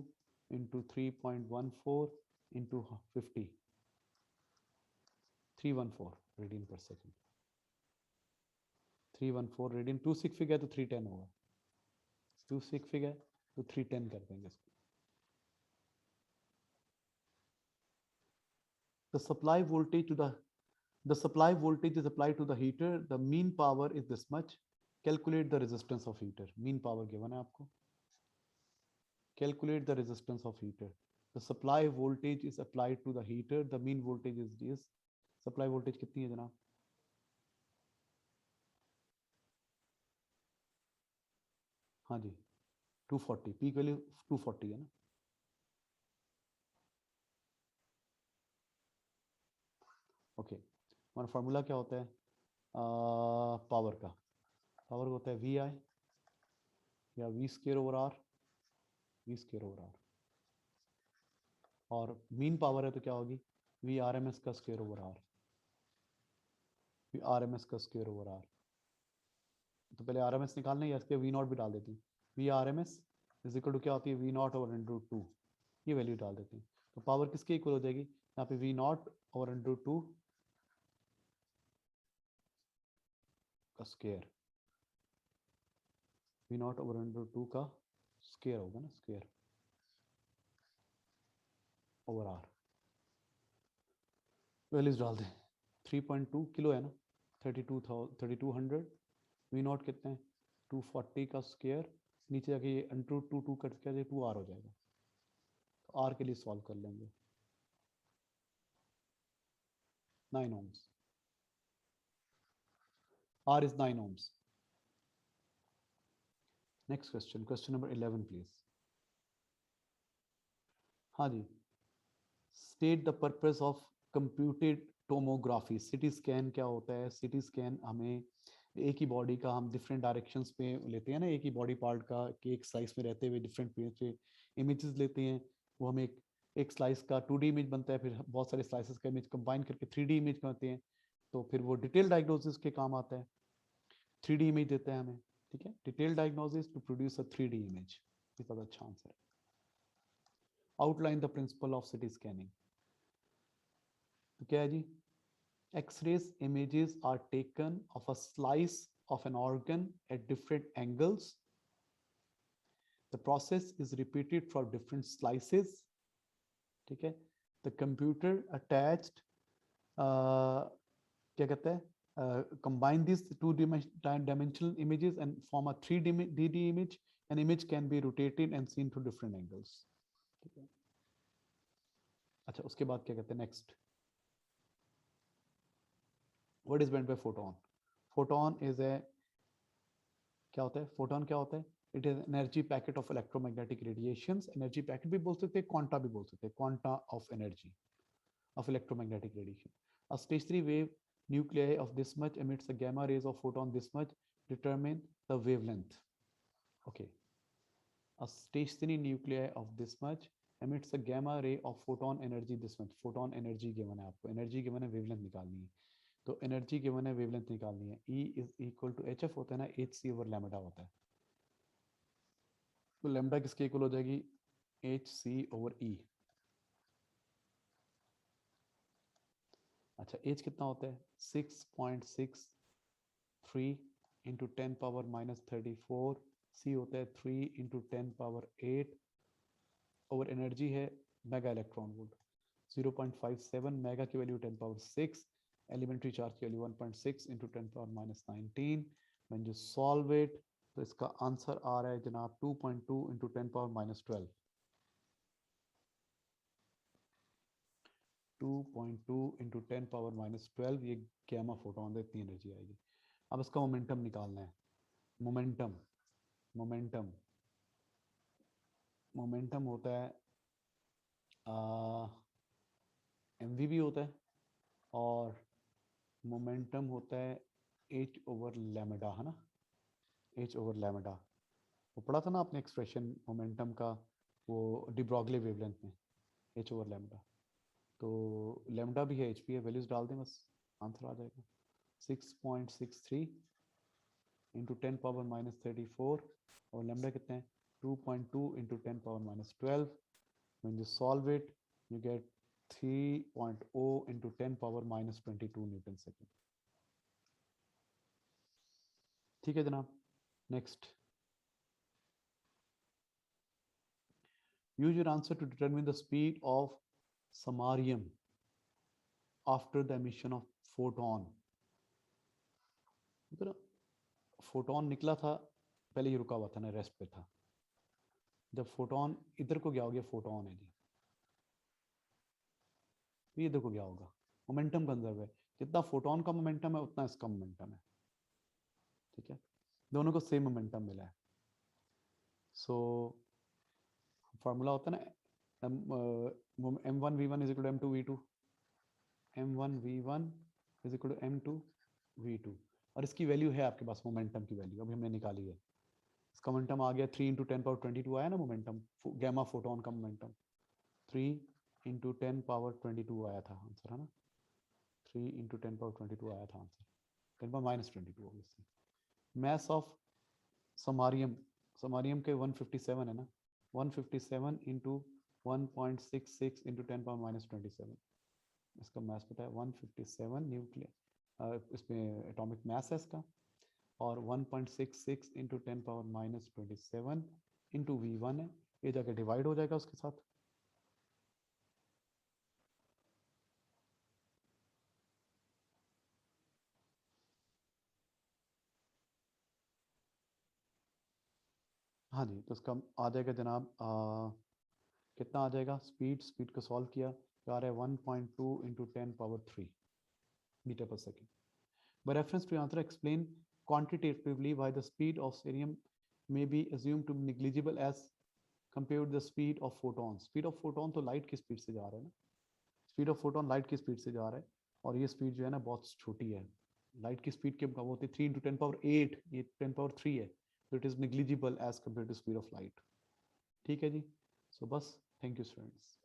into 3.14 into 50, 314 रेडियन पर सेकेंड। 314 रेडियन, 2 सिक फिगर तो 310 होगा, 2 सिक फिगर तो 310 कर देंगे इसको। The supply voltage is applied to the heater. The mean power is this much. Calculate the resistance of heater. Mean power given है आपको. Calculate the resistance of heater. The supply voltage is applied to the heater. The mean voltage is this. Supply voltage कितनी है जनाब? हाँ जी, 240, peak value 240 है ना। Okay, हमारा formula क्या होता है पावर का? पावर होता है वी आई या V square over R, V square over R. और मीन पावर है तो क्या होगी? वी आर एम एस का square over R, V R M S का स्क्वायर ओवर आर। तो पहले आर एम एस निकालना है, या इसके वी नॉट भी डाल देते हैं। V R M S is equal to क्या होती है, V not over under root two, ये वैल्यू डाल देते हैं। तो पावर किसके इक्वल हो जाएगी, यहाँ पे V not over under two का square, V not over under two का स्क्वायर होगा ना, स्क्वायर ओवर आर। वैल्यूज डाल दें, 3.2 किलो है ना, 3200, वी नॉट कितने हैं 240 का स्क्वायर, नीचे जाके ये अंडर टू टू कट के 2 आर हो जाएगा। तो आर के लिए सॉल्व कर लेंगे, 9 ohms, R is 9 ohms. Next question, question number 11 please. हाँ जी, state the purpose of computed tomography. CT scan क्या होता है, सिटी स्कैन हमें एक ही बॉडी का हम डिफरेंट डायरेक्शंस पे लेते हैं ना, एक ही बॉडी पार्ट का कि एक स्लाइस में रहते हुए डिफरेंट पेज पे इमेजेस लेते हैं, वो हम एक स्लाइस का 2D इमेज बनता है, फिर बहुत सारे स्लाइसेस का इमेज कंबाइन करके 3D इमेज बनाते हैं, तो फिर वो डिटेल डायग्नोसिस के काम आता है, 3D इमेज देता है हमें, ठीक है, detail diagnosis to produce a 3D image, ये सबसे अच्छा आंसर है। Outline the principle of CT scanning, तो क्या है जी, X-rays images are taken of a slice of an organ at different angles. The process is repeated for different slices. ठीक है, the computer attached क्या कहते हैं combine these two dimensional images and form a 3D image. An image can be rotated and seen through different angles. ठीक है, अच्छा उसके बाद क्या कहते हैं next, what is meant by photon? Photon is a क्या होता है, फोटोन क्या होता है, it is energy packet of electromagnetic radiations, energy packet भी बोल सकते हैं, क्वांटा भी बोल सकते हैं, quanta of energy of electromagnetic radiation. A stationary wave nuclei of this much emits a gamma rays of photon this much, determine the wavelength. Okay. A stationary nuclei of this much emits a gamma ray of photon energy this much. Photon energy given है आपको, energy given है, wavelength निकालनी है, तो energy given है, wavelength निकालनी है, E is equal to HF होता है ना, hc over lambda होता है, तो लैम्डा किसके इक्वल हो जाएगी, hc over E। अच्छा एज कितना होता है 6.63 इंटू 10 पावर माइनस 34, सी होता है 3 इंटू 10 पावर 8 ओवर एनर्जी है मेगा इलेक्ट्रॉन वोल्ट, 0.57 मेगा की वैल्यू 10 पावर 6, एलिमेंट्री चार्ज की value 1.6 into 10 power minus 19। When you solve it तो इसका आंसर आ रहा है जनाब 2.2 into 10 power minus 12, 2.2 into 10 power minus 12, ये गैमा फोटोन है, इतनी एनर्जी आएगी। अब इसका मोमेंटम निकालना है, मोमेंटम मोमेंटम मोमेंटम होता है एम वी भी होता है, और मोमेंटम होता है एच ओवर लैम्डा, है ना, एच ओवर लैम्डा, वो पढ़ा था ना आपने एक्सप्रेशन मोमेंटम का, वो डिब्रॉगले वेवलेंथ में, एच ओवर लैम्डा, तो लैम्डा भी है, एच पी है, वैल्यूज डाल दें बस आंसर आ जाएगा, 6.63 इंटू 10 पावर माइनस 34, और लैम्डा कितने हैं 2.2 into 10 power minus 12। when you solve it you get 3.0 into 10 power minus 22 Newton second। ठीक है जनाब, next, use your answer to determine the speed of samarium after the emission of photon। Photon निकला था, पहले ये रुका हुआ था ना, रेस्ट पे था, जब फोटोन इधर को गया हो गया, फोटोन है जी, ये इधर को गया होगा, मोमेंटम कंजर्व है, जितना फोटोन का मोमेंटम है उतना इसका मोमेंटम है, ठीक है, दोनों को सेम मोमेंटम मिला है। सो फार्मूला होता है ना, m1 v1 is equal to m2 v2, m1 v1 is equal to m2 v2, और इसकी वैल्यू है आपके पास, मोमेंटम की वैल्यू अभी हमने निकाली है, इसका मोमेंटम आ गया 3 इंटू 10 पावर 22 आया ना मोमेंटम, गैमा फोटोन का मोमेंटम 3 इंटू 10 पावर 22 आया था आंसर, है ना, 3 इंटू 10 पावर 22 आया था answer, 10 power minus 22 obviously, mass of samarium, samarium के 157 है ना, 157 into 1.66 into 10 power minus 27, इसका mass पता है 157 न्यूक्लियर, इसमें एटॉमिक mass है इसका, और 1.66 into 10 power minus 27 into V1 है, ये जाके डिवाइड हो जाएगा उसके साथ। हाँ जी, तो इसका आ जाएगा जनाब, कितना आ जाएगा, स्पीड को सॉल्व किया तो आ रहा है 1.2 into 10 power 3 मीटर पर second. By reference to your answer, explain quantitatively why the speed of cerium may be assumed to be negligible as compared to the speed of photon. Speed of photon तो light की speed से जा रहा है ना, speed of photon light की speed से जा रहा है, और ये स्पीड जो है ना बहुत छोटी है, लाइट की स्पीड के वो होती है 3 into 10 power 8, ये 10 power 3 है, तो it is negligible as compared to speed of light. ठीक है जी, सो बस, थैंक यू स्टूडेंट्स।